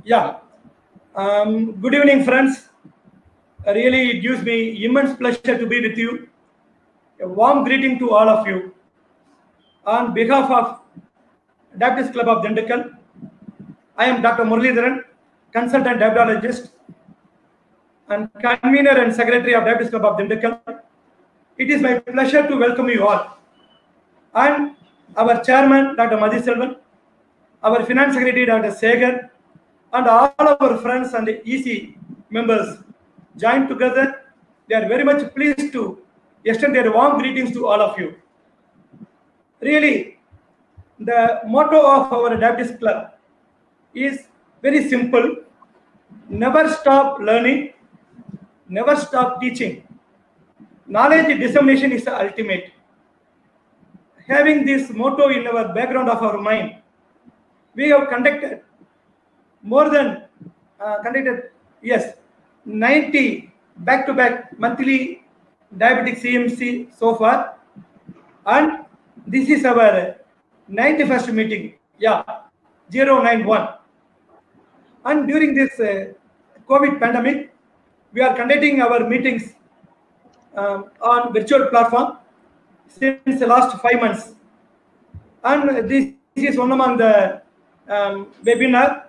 Yeah. Good evening, friends. Really, it gives me immense pleasure to be with you. A warm greeting to all of you. On behalf of Diabetes Club of Dindigul, I am Dr. Muralidharan, consultant diabetologist and convener and secretary of Diabetes Club of Dindigul. It is my pleasure to welcome you all. And our chairman, Dr. Madhi Selvan, our finance secretary, Dr. Sekar, and all our friends and EC members joined together. They are very much pleased to extend their warm greetings to all of you. Really, the motto of our Diabetes Club is very simple: never stop learning, never stop teaching. Knowledge dissemination is the ultimate. Having this motto in our background of our mind, we have conducted more than 90 back-to-back monthly diabetic CMC so far, and this is our 91st meeting. 091. And during this COVID pandemic, we are conducting our meetings on virtual platform since the last 5 months, and this is one among the webinar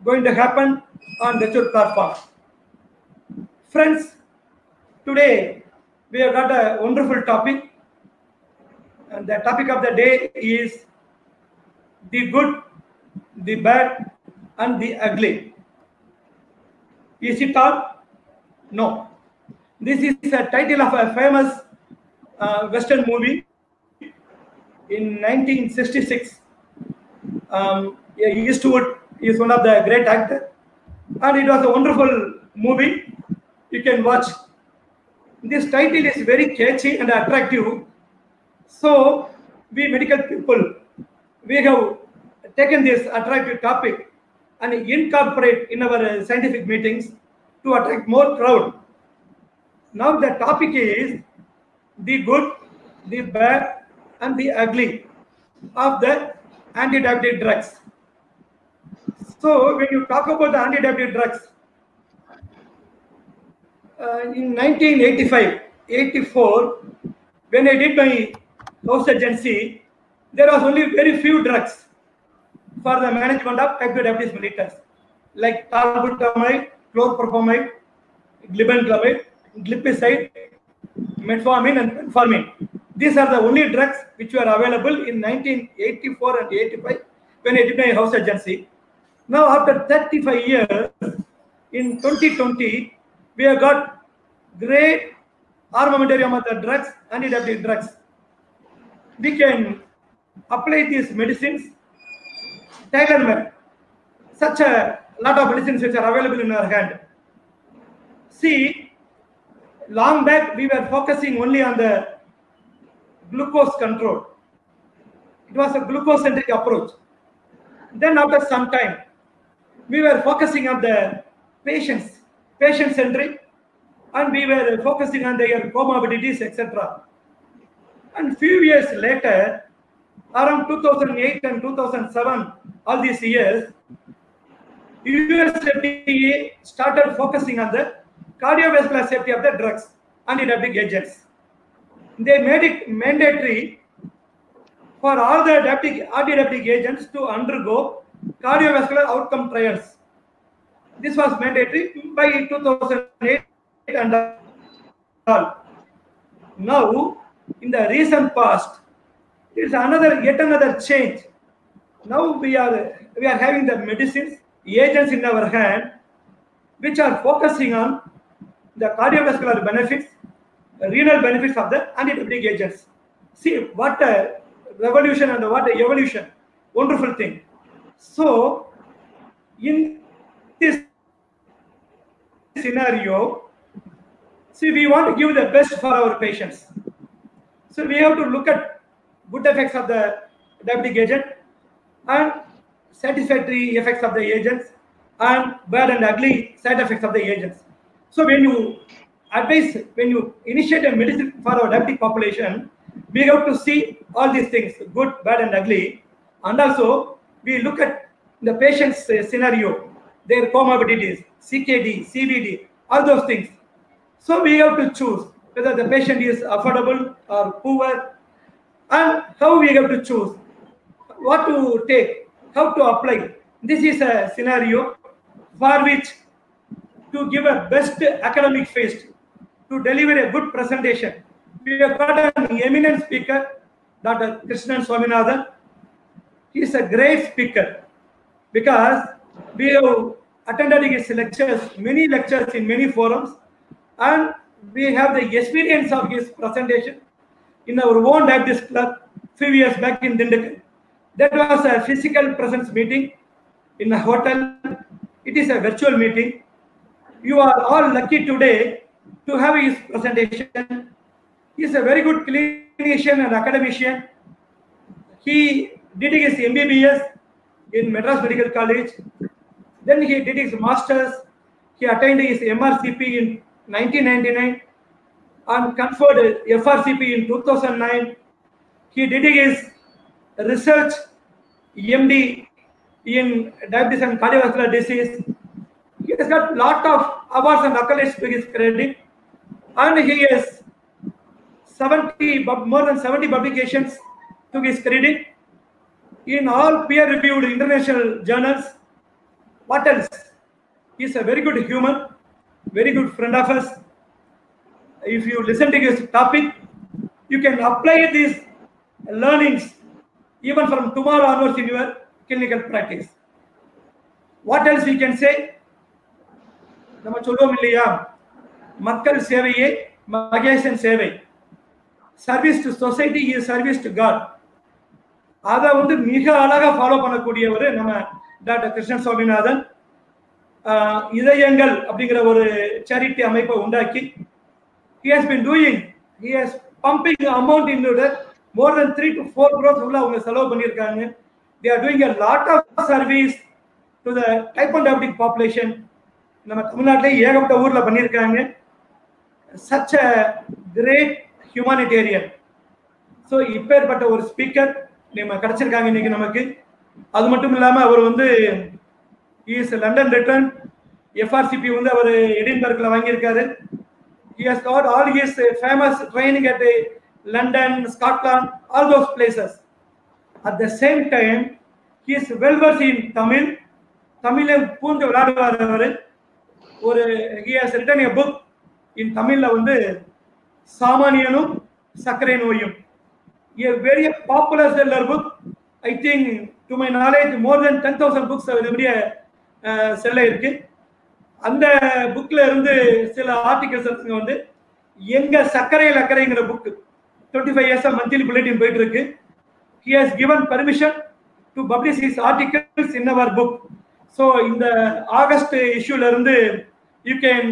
going to happen on virtual platform. Friends, today we have got a wonderful topic, and the topic of the day is the good, the bad, and the ugly. Is it all? No. This is the title of a famous Western movie in 1966. Eastwood is one of the great actors, and it was a wonderful movie. You can watch. This title is very catchy and attractive. So we medical people, we have taken this attractive topic and incorporate in our scientific meetings to attract more crowd. Now the topic is the good, the bad, and the ugly of the anti-diabetic drugs. So when you talk about the anti-diabetic drugs, in 1985-84, when I did my house agency, there was only very few drugs for the management of type 2 diabetes mellitus, like talbutamide, chlorpropamide, glibenclamide, glipizide, metformin, and Metformin. These are the only drugs which were available in 1984 and 85 when I did my house agency. Now, after 35 years, in 2020, we have got great armamentarium of the drugs, anti-diabetic drugs. We can apply these medicines tailor-made. Such a lot of medicines which are available in our hand. See, long back we were focusing only on the glucose control. It was a glucose-centric approach. Then after some time, we were focusing on the patient-centric, and we were focusing on their comorbidities, etc. And few years later, around 2008 and 2007, all these years, US FDA started focusing on the cardiovascular safety of the drugs, anti-diabetic agents. They made it mandatory for all the anti-diabetic agents to undergo cardiovascular outcome trials. This was mandatory by 2008 and all. Now, in the recent past, it is yet another change. Now we are having the medicines, agents in our hand, which are focusing on the cardiovascular benefits, renal benefits of the anti-diabetic agents. See what a revolution and what a evolution. Wonderful thing. So, in this scenario, see, we want to give the best for our patients. So we have to look at good effects of the diabetic agent and satisfactory effects of the agents and bad and ugly side effects of the agents. So when you initiate a medicine for our diabetic population, we have to see all these things, good, bad, and ugly, and also we look at the patient's scenario. their comorbidities, CKD, CVD, all those things. So we have to choose whether the patient is affordable or poor, and how we have to choose what to take, how to apply. This is a scenario for which to give a best academic face, to deliver a good presentation. We have got an eminent speaker, Dr. Krishnan Swaminathan. He is a great speaker because we have attended his lectures, many lectures in many forums, and we have the experience of his presentation in our own diabetes club few years back in Dindigul. That was a physical presence meeting in a hotel. It is a virtual meeting. You are all lucky today to have his presentation. He is a very good clinician and academician. He did his MBBS in Madras Medical College. Then he did his masters. He attained his MRCP in 1999 and conferred FRCP in 2009. He did his research MD in diabetes and cardiovascular disease. He has got a lot of awards and accolades to his credit, and he has more than 70 publications to his credit in all peer-reviewed international journals. What else? He is a very good human, very good friend of us. If you listen to his topic, you can apply these learnings even from tomorrow onwards in your clinical practice. What else we can say? நம்ம சொல்லுவோம் இல்லையா, மக்கள் சேவையே மகேசன் சேவை. Service to society is service to God. அதை வந்து மிக அழகா ஃபாலோ பண்ணக்கூடியவர் நம்ம டாக்டர் கிருஷ்ணன் சுவாமிநாதன். இதயங்கள் அப்படிங்கிற ஒரு சேரிட்டி அமைப்பை உண்டாக்கி he has been doing, he has pumping amount into that, more than 3 to 4 crores உள்ள அவங்க செலவு பண்ணியிருக்காங்க. They are doing a lot of service to the type 1 diabetic population. நம்ம தமிழ்நாட்டிலே ஏகப்பட்ட ஊர்ல பண்ணியிருக்காங்க. Such a great humanitarian. So இப்பேற்பட்ட ஒரு ஸ்பீக்கர் நம்ம கிடைச்சிருக்காங்க இன்னைக்கு நமக்கு. அது மட்டும் இல்லாம அவர் வந்து he is London returned. FRCP வந்து அவர் எடின்பர்க்ல வாங்கியிருக்காரு. He has got all his famous training at London, Scotland, all those places. At the same time, he is well versed in Tamil. Tamil பூந்து விளையாடுவார் அவர். he has written a book in Tamil வந்து சாமானியனும் சர்க்கரை நோயும். A very popular seller book. I think to my knowledge more than 10,000 books every செல்ல இருக்கு. அந்த புக்ல இருந்து சில ஆர்டிகல்ஸ் வந்து எங்க சர்க்கரை லக்கரைங்கிற புக் 25 years மந்த்லி புல்லட்டின் போயிட்டு இருக்கு. He has given permission to publish his articles in our book. So இந்த ஆகஸ்ட் இஷ்யூல இருந்து you can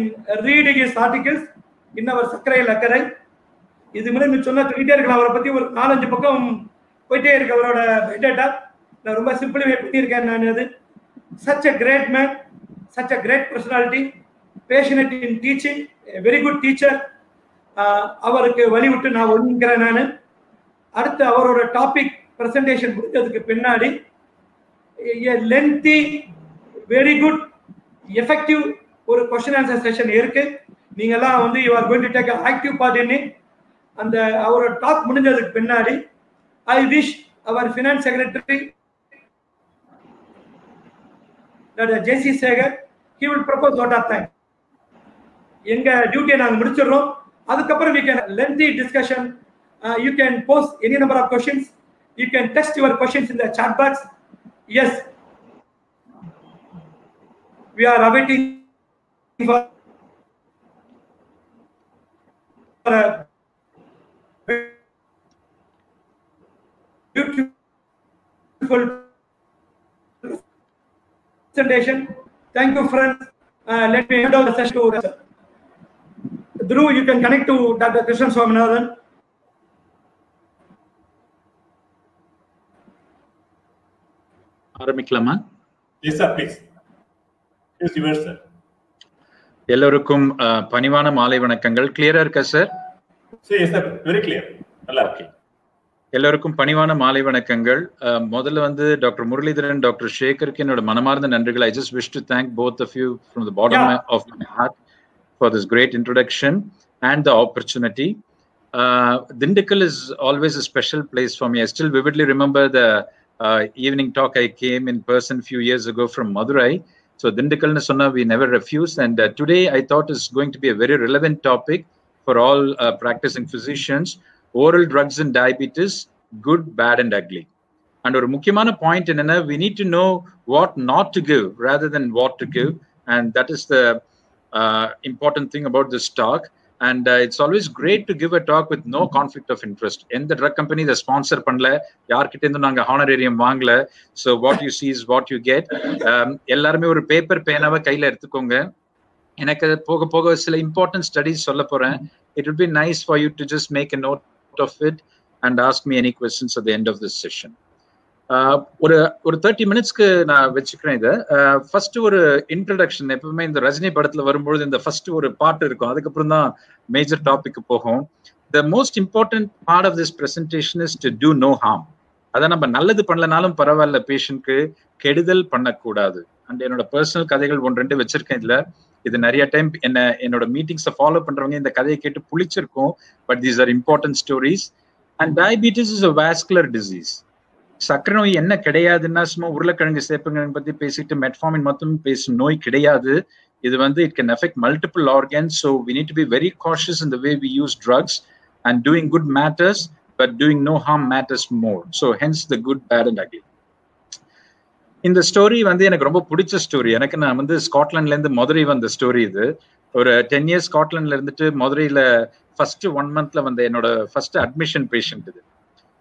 read his articles in our சர்க்கரை லக்கரை. இது முன்னாடி சொன்னா சொல்லிட்டே இருக்கலாம். அவரை பத்தி ஒரு 4-5 பக்கம் போயிட்டே இருக்கு அவரோட டேட்டா. நான் ரொம்ப சிம்பிளிஃபை பண்ணியிருக்கேன் நான். அது such a great man, such a great personality, passionate in teaching, a very good teacher. அவருக்கு வழிவிட்டு நான் ஒதுங்கிறேன் நான். அடுத்து அவரோட டாபிக் பிரசன்டேஷன் முடிஞ்சதுக்கு பின்னாடி a lengthy, very good, effective ஒரு question answer session இருக்கு. நீங்க எல்லாம் வந்து you are going to take an active part in it. அந்த அவரோட டாக் முடிஞ்சதுக்கு பின்னாடி I wish our finance secretary Dr.J.C.Sekar, he will propose what of time. எங்க டியூட்டியை நாங்க முடிச்சிடுறோம். அதுக்கப்புறம் we can lengthy discussion. You can post any number of questions. You can text your questions in the chat box. Yes, we are awaiting for a beautiful presentation. Thank you, friends. Let me hand over the session to Dhruv. You can connect to Dr. Krishnan Swaminathan. ஆரம்பிக்கலாமா? Yes sir, please. Yes, yours sir. எல்லோருக்கும் பணிவான மாலை வணக்கங்கள். கிளியரா இருக்கா sir? Yes sir, very clear. நல்லா இருக்கு. எல்லோருக்கும் பணிவான மாலை வணக்கங்கள். முதல்ல வந்து டாக்டர் முரளிதரன், டாக்டர் சேகருக்கு என்னோட மனமார்ந்த நன்றிகள். I just wish to thank both of you from the bottom of my heart for this great introduction and the opportunity. Dindigul is always a special place for me. I still vividly remember the evening talk I came in person a few years ago from Madurai. So Dindigul na sonna we never refuse, and today I thought is going to be a very relevant topic for all practicing physicians. Oral drugs and diabetes, good, bad and ugly. And ஒரு முக்கியமான point என்னன்னா, we need to know what not to give rather than what to give, and that is the important thing about this talk. And it's always great to give a talk with no conflict of interest. எந்த drug company இதை sponsor பண்ணல, யார்கிட்ட இருந்து நாங்க honorarium வாங்கல. So what you see is what you get. எல்லாருமே ஒரு paper பேனாவை கையில எடுத்துக்கோங்க. எனக்கு போக போக சில இம்பார்ட்டன்ட் ஸ்டடிஸ் சொல்ல போறேன். It would be nice for you to just make a note of it and ask me any questions at the end of this session. ஒரு 30 மினிட்ஸ்க்கு நான் வச்சுக்கிறேன் இதை. ஃபர்ஸ்ட் ஒரு இன்ட்ரடக்ஷன். எப்பவுமே இந்த ரஜினி படத்துல வரும்பொழுது இந்த ஃபர்ஸ்ட் ஒரு பாட்டு இருக்கும், அதுக்கப்புறம் தான் மேஜர் டாபிக் போகும். The most important part of this presentation is to do no harm. அதான் நம்ம நல்லது பண்ணலனாலும் பரவாயில்ல, பேஷண்ட்க்கு கெடுதல் பண்ணக்கூடாது. அண்ட் என்னோட பர்சனல் கதைகள் 1-2 வச்சிருக்கேன் இதுல. இது நிறைய டைம் என்னோட மீட்டிங்ஸை ஃபாலோ பண்றவங்க இந்த கதையை கேட்டு புளிச்சிருக்கும். But these are important stories. And diabetes is a vascular disease. சக்கரை நோய் என்ன கிடையாதுன்னா சும்மா உருளைக்கிழங்கு சேப்பங்களை பத்தி பேசிட்டு மெட்ஃபார்மின் மட்டும் பேசும் நோய் கிடையாது. இது வந்து it can affect multiple organs. So we need to be very cautious in the way we use drugs. And doing good matters, but doing no harm matters more. So hence the good, bad and ugly. இந்த story வந்து எனக்கு ரொம்ப பிடிச்ச story. நான் வந்து ஸ்காட்லாண்ட்ல இருந்து மதுரை வந்த story இது. ஒரு 10 years ஸ்காட்லாண்ட்ல இருந்துட்டு மதுரையில ஃபர்ஸ்ட் 1 monthல வந்த என்னோட ஃபர்ஸ்ட் அட்மிஷன் பேஷண்ட் இது.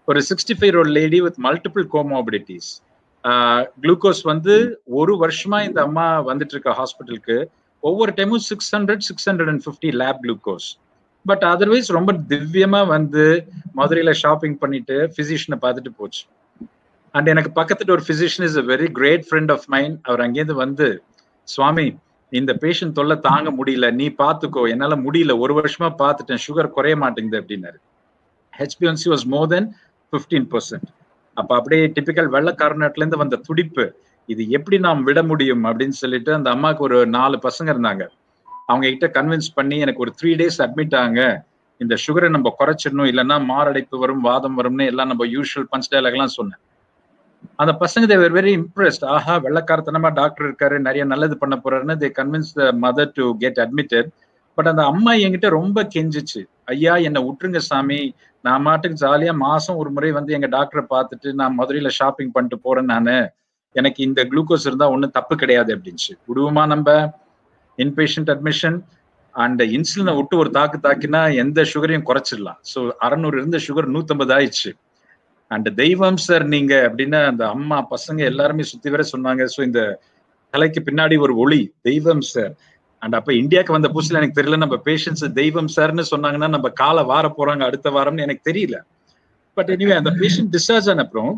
ஒரு 65-year-old lady with multiple comorbidities. Glucose வந்து 1 வருஷமா இந்த அம்மா வந்துட்டு இருக்க ஹாஸ்பிட்டலுக்கு. ஒவ்வொரு டைமும் 600-650 லேப் குளுக்கோஸ். பட் அதர்வைஸ் ரொம்ப திவ்யமா வந்து மதுரையில ஷாப்பிங் பண்ணிட்டு பிசிஷியனை பார்த்துட்டு போச்சு. அண்ட் எனக்கு பக்கத்துல ஒரு physician is a very great friend of mine. அவர் அங்கேருந்து வந்து, சுவாமி இந்த பேஷண்ட் தொல்லை தாங்க முடியல, நீ பாத்துக்கோ, என்னால முடியல, 1 வருஷமா பார்த்துட்டேன், சுகர் குறைய மாட்டேங்குது அப்படின்னாரு. HbA1c was more than 15%. அப்ப அப்படியே டிபிக்கல் வெள்ளக்காரநாட்டுல இருந்து வந்த துடிப்பு, இது எப்படி நாம் விட முடியும் அப்படின்னு சொல்லிட்டு அந்த அம்மாவுக்கு ஒரு 4 பசங்க இருந்தாங்க. அவங்க கிட்ட கன்வின்ஸ் பண்ணி எனக்கு ஒரு 3 days அட்மிட் ஆங்க, இந்த சுகரை நம்ம குறைச்சிடணும், இல்லைன்னா மாரடைப்பு வரும், வாதம் வரும்னு எல்லாம் நம்ம யூஷுவல் பஞ்ச் டயலாக் எல்லாம் சொன்னேன். அந்த பசங்க they were very impressed. ஆஹா, வெள்ளக்காரத்தனமா டாக்டர் இருக்காரு, நிறைய நல்லது பண்ண போறாருன்னு they convinced the mother to get admitted. But அந்த அம்மா என்கிட்ட ரொம்ப கெஞ்சிச்சு, ஐயா என்னை விட்டுருங்க சாமி, நான் மாட்டுக்கு ஜாலியா மாசம் ஒரு முறை வந்து எங்க டாக்டரை பார்த்துட்டு நான் மதுரையில ஷாப்பிங் பண்ணிட்டு போறேன், நானு எனக்கு இந்த குளுக்கோஸ் இருந்தா ஒன்றும் தப்பு கிடையாது அப்படின்ச்சு. விடுவோமா நம்ம? இன்பேஷண்ட் அட்மிஷன் அண்ட் இன்சுலினை விட்டு ஒரு தாக்கினா எந்த சுகரையும் குறைச்சிடலாம். ஸோ 600 இருந்த சுகர் 150 ஆயிடுச்சு. அண்ட் தெய்வம் சார் நீங்க அப்படின்னு அந்த அம்மா பசங்க எல்லாருமே சுத்தி வர சொன்னாங்க. ஸோ இந்த கலைக்கு பின்னாடி ஒரு ஒளி, தெய்வம் சார். அண்ட் அப்ப இந்தியாவுக்கு வந்த புதுசுல எனக்கு தெரியல, நம்ம பேஷண்ட்ஸ் தெய்வம் சார்னு சொன்னாங்கன்னா நம்ம காலை வார போறாங்க அடுத்த வாரம்னு எனக்கு தெரியல. பட் எனிவே அந்த பேஷண்ட் டிஸ்சார்ஜ் ஆன அப்புறம்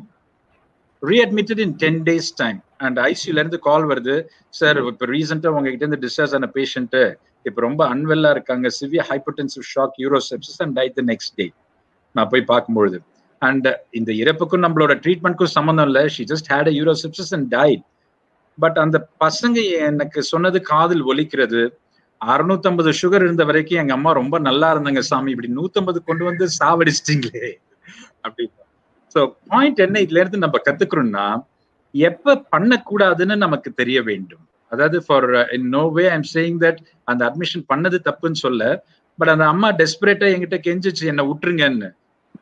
ரீஅட்மிட்டட் இன் 10 days டைம். அண்ட் ஐசியூல இருந்து கால் வருது, சார் இப்போ ரீசெண்டா உங்ககிட்ட இருந்து டிஸ்சார்ஜ் ஆன பேஷண்ட் இப்போ ரொம்ப அன்வெல்லா இருக்காங்க, severe hypertensive shock, urosepsis and died the next day. நான் போய் பார்க்கும்பொழுது அண்ட் இந்த இறப்புக்கும் நம்மளோட ட்ரீட்மெண்ட்க்கும் சம்மந்தம் இல்லை, she just had a urosepsis and died. But அந்த பசங்க எனக்கு சொன்னது காதில் ஒலிக்கிறது, 650 சுகர் இருந்த வரைக்கும் எங்க அம்மா ரொம்ப நல்லா இருந்தாங்க சாமி, இப்படி 150 கொண்டு வந்து சாவடிச்சிட்டீங்களே அப்படின்னு. ஸோ பாயிண்ட் என்ன இதுல இருந்து நம்ம கத்துக்கிறோம்னா, எப்ப பண்ணக்கூடாதுன்னு நமக்கு தெரிய வேண்டும். அதாவது far in no way I am saying that அந்த அட்மிஷன் பண்ணது தப்புன்னு சொல்ல, பட் அந்த அம்மா டெஸ்பரேட்டா என்கிட்ட கெஞ்சிச்சு என்ன விட்டுருங்கன்னு.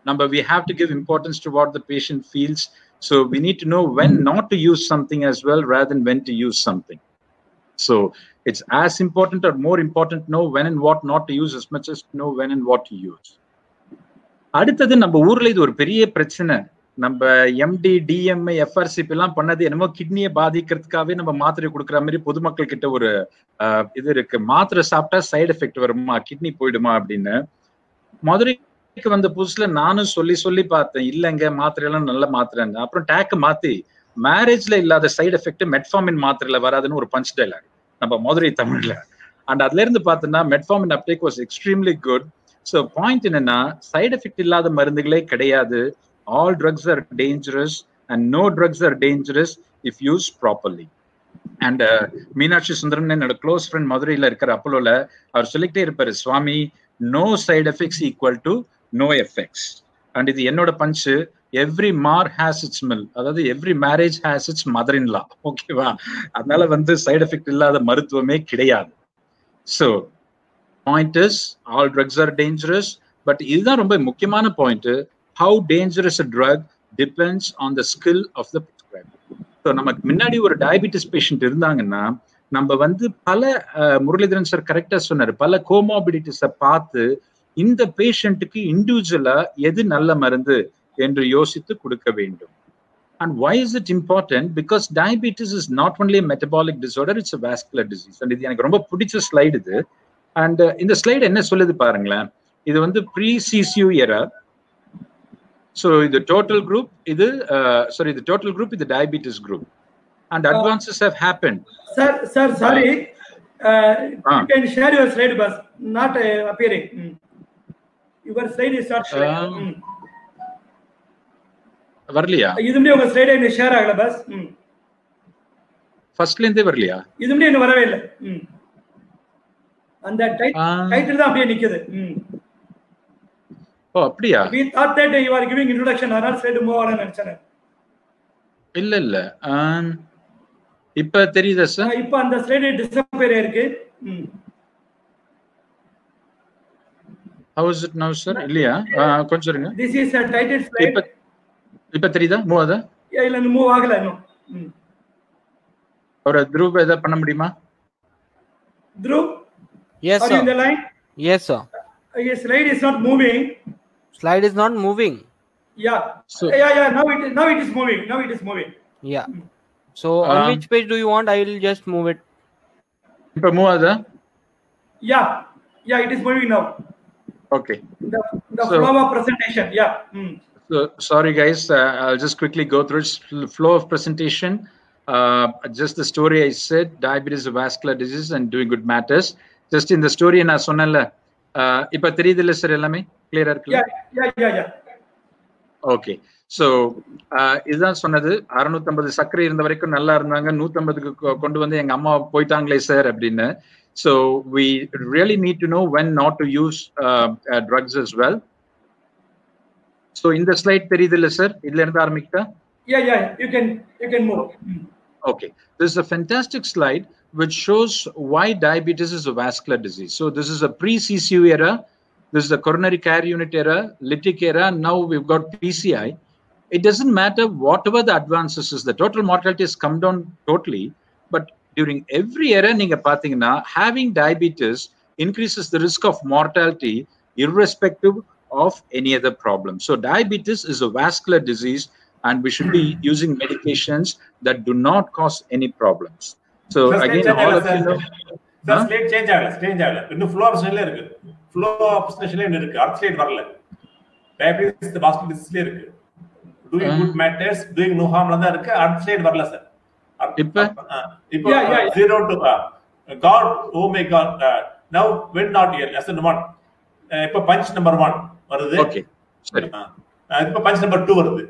Number we have to give importance to what the patient feels. So we need to know when not to use something as well rather than when to use something. So it's as important or more important to know when and what not to use as much as to know when and what to use. அடுத்தது நம்ம ஊர்ல இது ஒரு பெரிய பிரச்சனை. நம்ம empty, TMI, FRCP எல்லாம் பண்ணது என்னமோ கிட்னியை பாதிக்கிறதுக்காகவே நம்ம மாத்திரை கொடுக்குற மாதிரி பொதுமக்கள் கிட்ட ஒரு இது இருக்கு. மாத்திரை சாப்பிட்டா சைடு எஃபெக்ட் வருமா, கிட்னி போயிடுமா அப்படின்னு. மதுரை வந்த புதுசுல நானும் சொல்லி பார்த்தேன், இல்லைங்க மாத்திரையெல்லாம் நல்ல மாத்திரைங்க. அப்புறம் டேக்க மாத்தி மேரேஜ்ல இல்லாத சைடு எஃபெக்ட் மெட்ஃபார்மின் மாத்திரையில வராதுன்னு ஒரு பஞ்ச் டயலாக் நம்ம மதுரை தமிழ்ல. அண்ட் அதுல இருந்து பார்த்தோம்னா metformin uptake was extremely good. So point என்னன்னா, சைடு எஃபெக்ட் இல்லாத மருந்துகளே கிடையாது. all drugs are dangerous and no drugs are dangerous if used properly. And Meenakshi Sundaram, என்னோட க்ளோஸ் ஃப்ரெண்ட் மதுரையில் இருக்கிற அப்போலோல அவர் சொல்லிக்கிட்டே இருப்பாரு, சுவாமி, no side effects equal to no effects. And இது என்னோட பஞ்சு, every mar has its mill, அதாவது every marriage has its mother in law. ஓகேவா? அதனால வந்து சைடு எஃபெக்ட் இல்லாத மருத்துவமே கிடையாது. So point is, all drugs are dangerous, but இதுதான் ரொம்ப முக்கியமான point. How dangerous a drug depends on the skill of the prescriber. So நமக்கு முன்னாடி ஒரு டயபிட்டிஸ் பேஷண்ட் இருந்தாங்கன்னா நம்ம வந்து பல முரளிதரன் சார் கரெக்டா சொன்னாரு, பல கோமாபிடிட்டிஸை பார்த்து இந்த பேஷண்ட்டுக்கு இண்டிவிஜுவலா எது நல்ல மருந்து என்று யோசித்து கொடுக்க வேண்டும். And why is it important? Because diabetes is not only a metabolic disorder, it's a vascular disease. And இது எனக்கு ரொம்ப பிடிச்ச ஸ்லைடு இது. And இந்த ஸ்லைடு என்ன சொல்லுது பாருங்களேன். இது வந்து pre-CCU era. So the total group, the total group is the diabetes group, and advances have happened. Sir, sorry. You can share your slide, but not appearing. Your slide is not showing. வரலையா? இதுமே உங்க ஸ்லைடை இன்னும் share ஆகல bus. ஃபர்ஸ்ட்ல இருந்தே வரலையா? இதுமே இன்னும் வரவே இல்ல. அந்த டைட்டில் தான் அப்படியே நிக்குது. ஓ அப்படியா? We thought that you are giving introduction, அதனால ஸ்லைடு மூவ் ஆகலன்னு நினைச்சேன். இல்ல. இப்ப தெரியுதா சார்? இப்ப அந்த ஸ்லைடு டிஸ்அப்பியர் ஆயிருக்கு. How is it now, sir? இல்லையா? கொஞ்சம் இருங்க. This is a title slide. இப்ப தெரியுதா? மூவ் ஆகுதா? இல்ல மூவ் ஆகல இன்னும். ஒரு த்ரூப் ஏதா பண்ண முடியுமா? Dhruv? Yes, sir. Are you in the line? Yes, sir. Your slide is not moving. Slide is not moving. Yeah. So, yeah. Now it is moving. Now it is moving. Yeah. So on which page do you want? I will just move it. இப்ப move ஆகுதா? Yeah, it is moving now. Okay. The flow of presentation. Yeah. So, sorry guys, I'll just quickly go through its flow of presentation. Just the story I said, diabetes is a vascular disease and doing good matters. Just in the story நான் சொன்னேன்ல, இப்ப தெரியுதுல்ல sir, எல்லாமே கிளியரா இருக்குல்ல? Yeah. Okay. So இதுதான் சொன்னது, 650 சர்க்கரை இருந்த வரைக்கும் நல்லா இருந்தாங்க, 150க்கு கொண்டு வந்து எங்க அம்மா போயிட்டாங்களே சார் அப்படின்னு. So we really need to know when not to use drugs as well. So in the slide தெரியுதுல்ல சார், இதுல இருந்து ஆரம்பிக்கட்டா? Yeah, you can move. Okay, this is a fantastic slide which shows why diabetes is a vascular disease. So this is a pre-CCU era, this is a coronary care unit era, lytic era, now we've got PCI. It doesn't matter whatever the advances is, the total mortality has come down totally, but during every era நீங்க பாத்தீங்கன்னா having diabetes increases the risk of mortality irrespective of any other problem. So diabetes is a vascular disease and we should be using medications that do not cause any problems. So again, all of you know, the slide change agala innu flow option la irukku, flow option la irukku, அடுத்த slide வரல. Diabetes the vascular disease la irukku, doing good matters, doing no harm la da irukku, அடுத்த slide வரல sir. இப்ப 0 to God, oh my God, now when not here, lesson 1. இப்ப punch number 1 வருது. Okay, சரி. இப்ப punch number 2 வருது.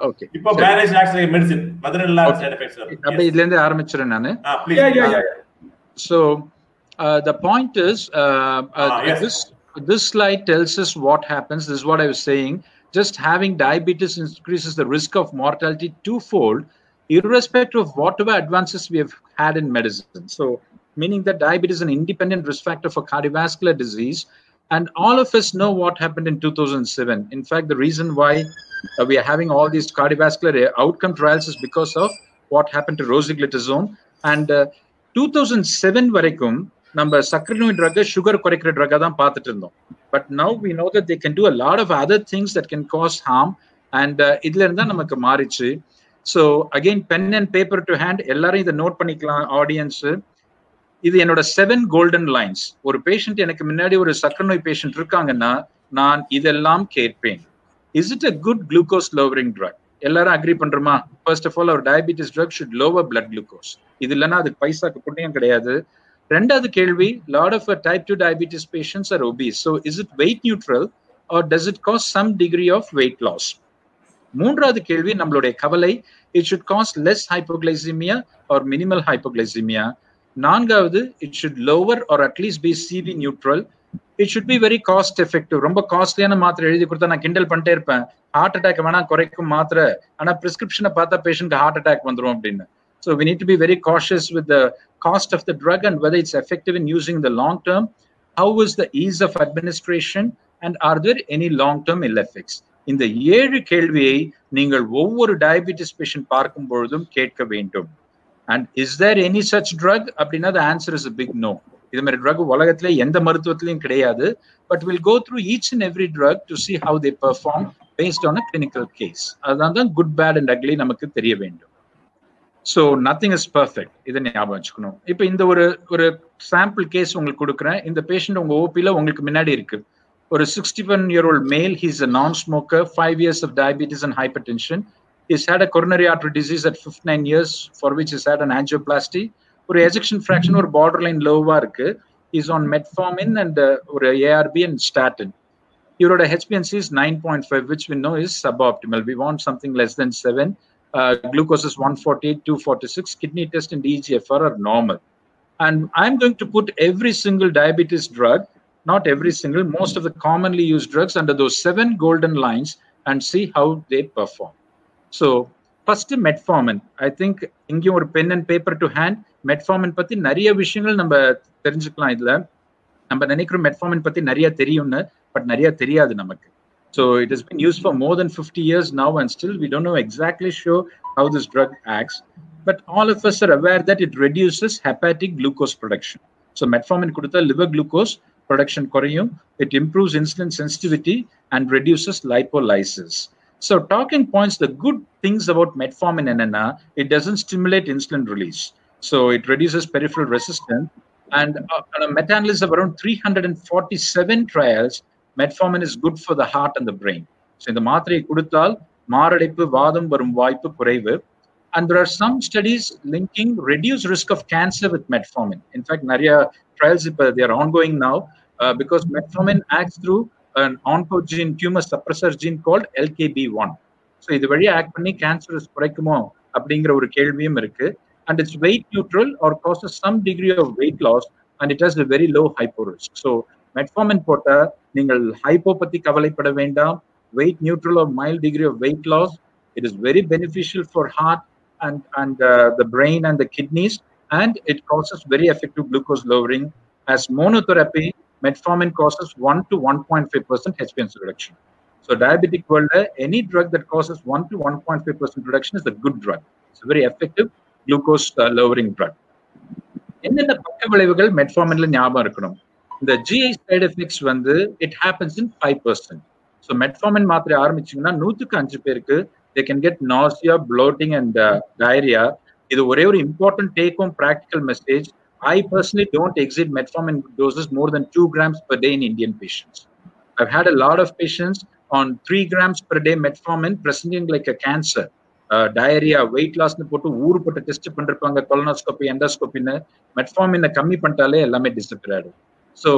Okay, இப்ப marriage accident medicine, mother-in-law side effects. அப்ப இதுல இருந்து ஆரம்பிச்சறேன் நானு. Please. Yeah. So the point is, yes. this slide tells us what happens. This is what I was saying. Just having diabetes increases the risk of mortality twofold, irrespective of whatever advances we have had in medicine. So meaning that diabetes is an independent risk factor for cardiovascular disease. And all of us know what happened in 2007. In fact, the reason why we are having all these cardiovascular outcome trials is because of what happened to rosiglitazone. And 2007 வரைக்கும் நம்ம சர்க்கரை நோய் drug, sugar குறைக்கிற ட்ரக்கா தான் பார்த்துட்டு இருந்தோம். But now we know that they can do a lot of other things that can cause harm. And இதுல இருந்தா நமக்கு மாறிச்சு. So again, pen and paper to hand, எல்லாரும் இதை நோட் பண்ணிக்கலாம் ஆடியன்ஸ். இது என்னோட 7 கோல்டன் லைன்ஸ். ஒரு பேஷண்ட் எனக்கு முன்னாடி ஒரு சர்க்கரை நோய் பேஷண்ட் இருக்காங்கன்னா நான் இதெல்லாம் கேட்பேன். Is it a good glucose lowering drug? எல்லாரும் அக்ரி பண்றோமா? ஃபர்ஸ்ட் ஆஃப் ஆல், ஒரு diabetes drug should lower blood glucose. இது இல்லைன்னா அதுக்கு பைசாக்கு புண்ணியம் கிடையாது. ரெண்டாவது கேள்வி, lot of type 2 diabetes patients are obese. So is it weight neutral or does it cause some degree of weight loss? மூன்றாவது கேள்வி நம்மளுடைய கவலை, it should cause less hypoglycemia or minimal hypoglycemia. நான்காவது, it should lower or at least be CV neutral. It should be very cost effective. ரொம்ப காஸ்ட்லியான மாத்திரை எழுதி கொடுத்தா நான் கிண்டல் பண்ணிட்டே இருப்பேன், ஹார்ட் அட்டாக் வேணா குறைக்கும் மாத்திரை, ஆனா பிரிஸ்கிரிப்ஷனை பார்த்தா பேஷண்ட்க்கு ஹார்ட் அட்டாக் வந்துரும் அப்படின்னு. So we need to be very cautious with the cost of the drug and whether it's effective in using the long term. How is the ease of administration and are there any long-term ill effects? இந்த 7 கேள்வியை நீங்கள் ஒவ்வொரு diabetes patient பார்க்கும் பொழுதும் கேட்க வேண்டும். And is there any such drug? அப்படின்னா the answer is a big no. இது மாதிரி ட்ரக் உலகத்திலே எந்த மருத்துவத்திலையும் கிடையாது. But we'll go through each and every drug to see how they perform based on a clinical case. அதான் தான் good, bad and ugly நமக்கு தெரிய வேண்டும். So nothing is perfect. இதை ஞாபகம் வச்சுக்கணும். இப்போ இந்த ஒரு சாம்பிள் கேஸ் உங்களுக்கு கொடுக்குறேன். இந்த பேஷண்ட் உங்க ஓபில உங்களுக்கு முன்னாடி இருக்கு. ஒரு 61-year-old male. He's a non-smoker, 5 years of diabetes and hypertension. He's had a coronary artery disease at 59 years, for which he's had an angioplasty. ஒரு ejection fraction ஒரு borderline low-வா இருக்கு. He's on Metformin and ஒரு ARB and statin. Iவரோட HbA1c is 9.5, which we know is suboptimal. We want something less than 7. Glucose is 148, 246. Kidney test and EGFR are normal. And I'm going to put every single diabetes drug, not every single, most of the commonly used drugs under those 7 golden lines and see how they perform. So first Metformin. I think இங்கேயும் ஒரு pen and paper to hand. Metformin பத்தி நிறைய விஷயங்கள் நம்ம தெரிஞ்சுக்கலாம். இதுல நம்ம நினைக்கிறோம் Metformin பத்தி நிறைய தெரியும்னு, பட் நிறைய தெரியாது நமக்கு. So it has been used for more than 50 years now and still we don't know exactly sure how this drug acts. But all of us are aware that it reduces hepatic glucose production. So Metformin கொடுத்தா liver glucose production குறையும். It improves insulin sensitivity and reduces lipolysis. So talking points, the good things about Metformin என்னன்னா, it doesn't stimulate insulin release. So it reduces peripheral resistance and on a meta-analysis of around 347 trials, Metformin is good for the heart and the brain. So இந்த மாத்திரையை கொடுத்தால் மாரடைப்பு வாதம் வரும் வாய்ப்பு குறைவு. And there are some studies linking reduced risk of cancer with Metformin. In fact, நிறைய trials they are ongoing now because Metformin acts through an oncogene tumor suppressor gene called LKB1. So இது வழியா act பண்ணி cancer குறைக்குமோ அப்படிங்கிற ஒரு கேள்வியும் இருக்கு. And it's weight neutral or causes some degree of weight loss and it has a very low hypo risk. So Metformin போட்டா நீங்கள் hypo பத்தி கவலைப்பட வேண்டாம். Weight neutral or mild degree of weight loss. It is very beneficial for heart and the brain and the kidneys, and it causes very effective glucose lowering. As monotherapy, Metformin causes 1 to 1.5% HbA1c reduction. So diabetic world, any drug that causes 1 to 1.5% reduction is a good drug. It's a very effective glucose lowering drug. என்னென்ன பக்க விளைவுகள் மெட்ஃபார்மின்ல ஞாபகம் இருக்கணும். இந்த GI side effects வந்து it happens in 5%. So Metformin மாத்திரை ஆரம்பிச்சீங்கன்னா 100க்கு 5 பேருக்கு they can get nausea, bloating and diarrhea. இது ஒரே ஒரு important take home practical message. I personally don't exceed Metformin doses more than 2 grams per day in Indian patients. I've had a lot of patients on 3 grams per day Metformin presenting like a cancer, diarrhea, weight loss னு போட்டு ஊருப்பட்ட test பண்ணிருப்பாங்க, colonoscopy எண்டோஸ்கோபின்னு. Metformin கம்மி பண்ணிட்டாலே எல்லாமே disappear ஆயிடும். So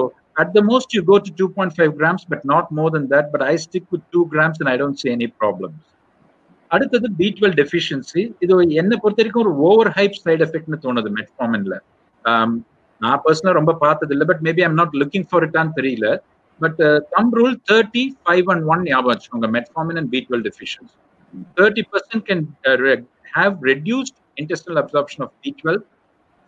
at the most you go to 2.5 grams but not more than that, but I stick with 2 grams and I don't see any problems. அடுத்தது B12 deficiency. இது என்ன பொறுத்த வரைக்கும் ஒரு ஓவர் ஹைப் சைடு எஃபெக்ட்னு தோணுது மெட்ஃபார்மின்ல. நான் பர்சனலா ரொம்ப பார்த்தது இல்லை, but maybe I'm not looking for இட்டான்னு தெரியல. பட் தம் ரூல் 30, 5 and 1 ஞாபகம் வச்சுக்கோங்க. Metformin and B12 deficiency. 30% can have reduced intestinal absorption of B12.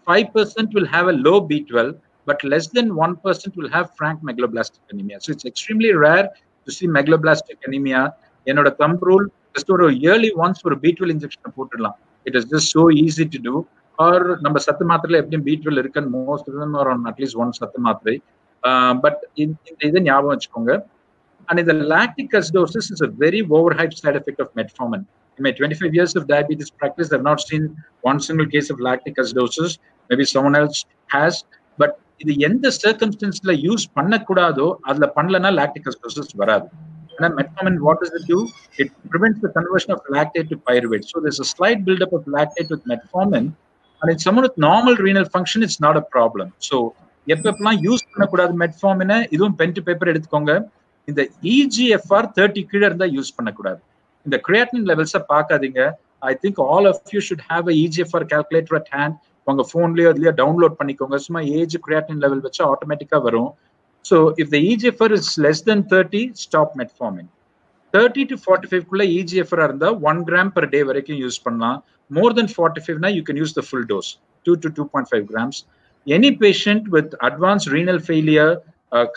5% will have a low B12, but less than 1% will have frank megaloblastic anemia. So it's extremely rare to see megaloblastic anemia. என்னோட thumb rule, just ஒரு yearly once ஒரு B12 injection போட்டுடலாம். It is just so easy to do. Or நம்ம சத்து மாத்திரையில எப்படியும் B12 இருக்குன்னு most of them are on at least one சத்து மாத்திரை. But இந்த இதை ஞாபகம் வச்சுக்கோங்க. And the lactic acidosis is a very overhyped side effect of Metformin. In my 25 years of diabetes practice, I've not seen one single case of lactic acidosis. Maybe someone else has. But இது எந்த circumstanceல use பண்ணக்கூடாதோ அதுல பண்ணலன்னா lactic acidosis வராது. And Metformin, what does it do? It prevents the conversion of lactate to pyruvate. So there's a slight buildup of lactate with Metformin. And in someone with normal renal function, it's not a problem. So எப்பெல்லாம் use பண்ணக்கூடாது மெட்ஃபார்மினை, இதுவும் pen to paper எடுத்துக்கோங்க. இந்த EGFR 30 கீழே இருந்தா use பண்ணக்கூடாது. இந்த creatinine levels பார்க்காதீங்க. I think all of you should have a EGFR calculator at hand. உங்க போன்லயோ இதுலயோ டவுன்லோட் பண்ணிக்கோங்க. சும்மா ஏஜ் creatinine level வச்சு ஆட்டோமேட்டிக்கா வரும். So if the EGFR is less than 30, stop metformin. 30 to 45 குள்ள EGFR இருந்தா 1 gram per day வரைக்கும் யூஸ் பண்ணலாம். More than 45 na you can use the full dose, 2 to 2.5 grams. Any patient with advanced renal failure,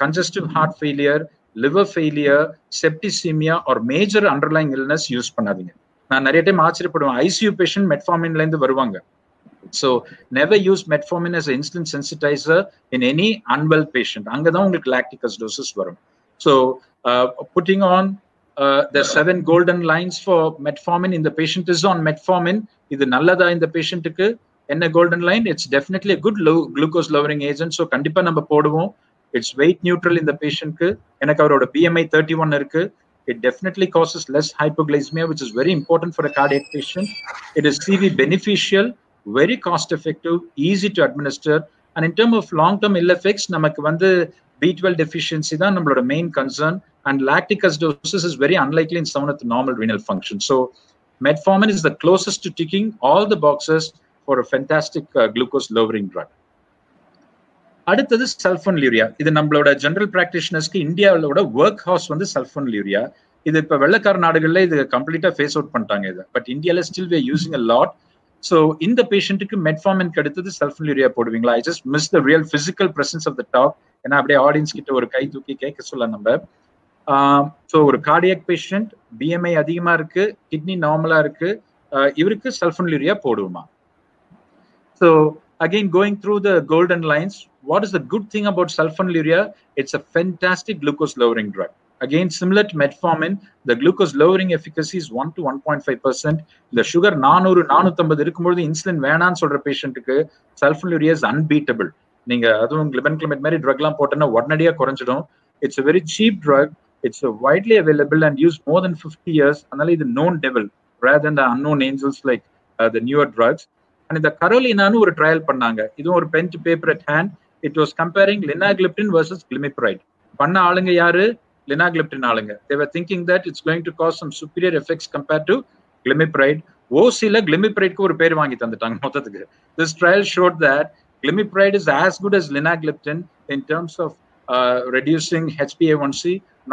congestive heart failure, liver failure, septicemia or major underlying illness use பண்ணாதீங்க. நான் நிறைய time ஆச்சரியப்படுவேன், ICU patient metforminல இருந்து வருவாங்க. So never use metformin as an insulin sensitizer in any unwell patient. அங்கதான் உங்களுக்கு lactic acidosis வரும். So putting on the 7 golden lines for metformin in the patient is on metformin. இது நல்லதா இந்த பேஷண்ட்டுக்கு? என்ன golden line? It's definitely a good glucose lowering agent. So கண்டிப்பா நம்ம போடுவோம். It's weight neutral in the patientக்கு. எனக்கு அவரோட BMI 31 இருக்கு. It definitely causes less hypoglycemia, which is very important for a cardiac patient. It is CV beneficial, very cost effective, easy to administer. And in terms of long-term ill effects, நமக்கு வந்து B12 deficiency தான் நம்மளோட main concern. And lactic acidosis is very unlikely in someone with normal renal function. So metformin is the closest to ticking all the boxes for a fantastic glucose lowering drug. அடுத்தது சல்ஃபோன்லூரியா. இது நம்மளோட general பிராக்டிஷனர்ஸ்க்கு இந்தியாவோட work house வந்து சல்ஃபோன்லூரியா. இது இப்போ வெள்ளக்கார நாடுகள்ல இது கம்ப்ளீட்டா ஃபேஸ் அவுட் பண்ணிட்டாங்க இது. பட் இந்தியால still we using a lot. So இந்த பேஷண்ட்டுக்கு மெட்ஃபார்மின்க்கு அடுத்தது சல்ஃபோன்லூரியா போடுவீங்களா? I just miss the real physical presence of the talk. ஏன்னா அப்படியே ஆடியன்ஸ் கிட்ட ஒரு கை தூக்கி கேட்க சொல்ல நம்ம. ஸோ ஒரு கார்டியாக் பேஷண்ட், BMI அதிகமா இருக்கு, கிட்னி நார்மலா இருக்கு, இவருக்கு சல்ஃபோன்லூரியா போடுவோமா? So again, going through the golden lines, what is the good thing about sulfonylurea? It's a fantastic glucose lowering drug. Again, similar to metformin, the glucose lowering efficacy is 1 to 1.5%. The sugar 400-450 இருக்கும்போது insulin வேணான்னு சொல்ற பேஷண்ட்டுக்கு sulfonylurea is unbeatable. நீங்க அதுவும் கிளிபென்கிளமைட் மாதிரி ட்ரக்லாம் போட்டோன்னா உடனடியா குறைஞ்சிடும். It's a very cheap drug. It's widely available and used more than 50 years. அதனால இது known devil rather than the unknown angels like the newer drugs. And இந்த கரோலினான்னு ஒரு ட்ரையல் பண்ணாங்க. இதுவும் ஒரு pen to paper at hand. It was comparing linagliptin versus glimepiride. பண்ண ஆளுங்க யாரு? லினாக்லிப்டின் ஆளுங்க. They were thinking that it's going to cause some superior effects compared to glimepiride. ஓசில கிளிமிப்ரைட்க்கு ஒரு பேர் வாங்கி தந்துட்டாங்க மொத்தத்துக்கு. This trial showed that glimepiride is as good as linagliptin in terms of reducing HbA1c,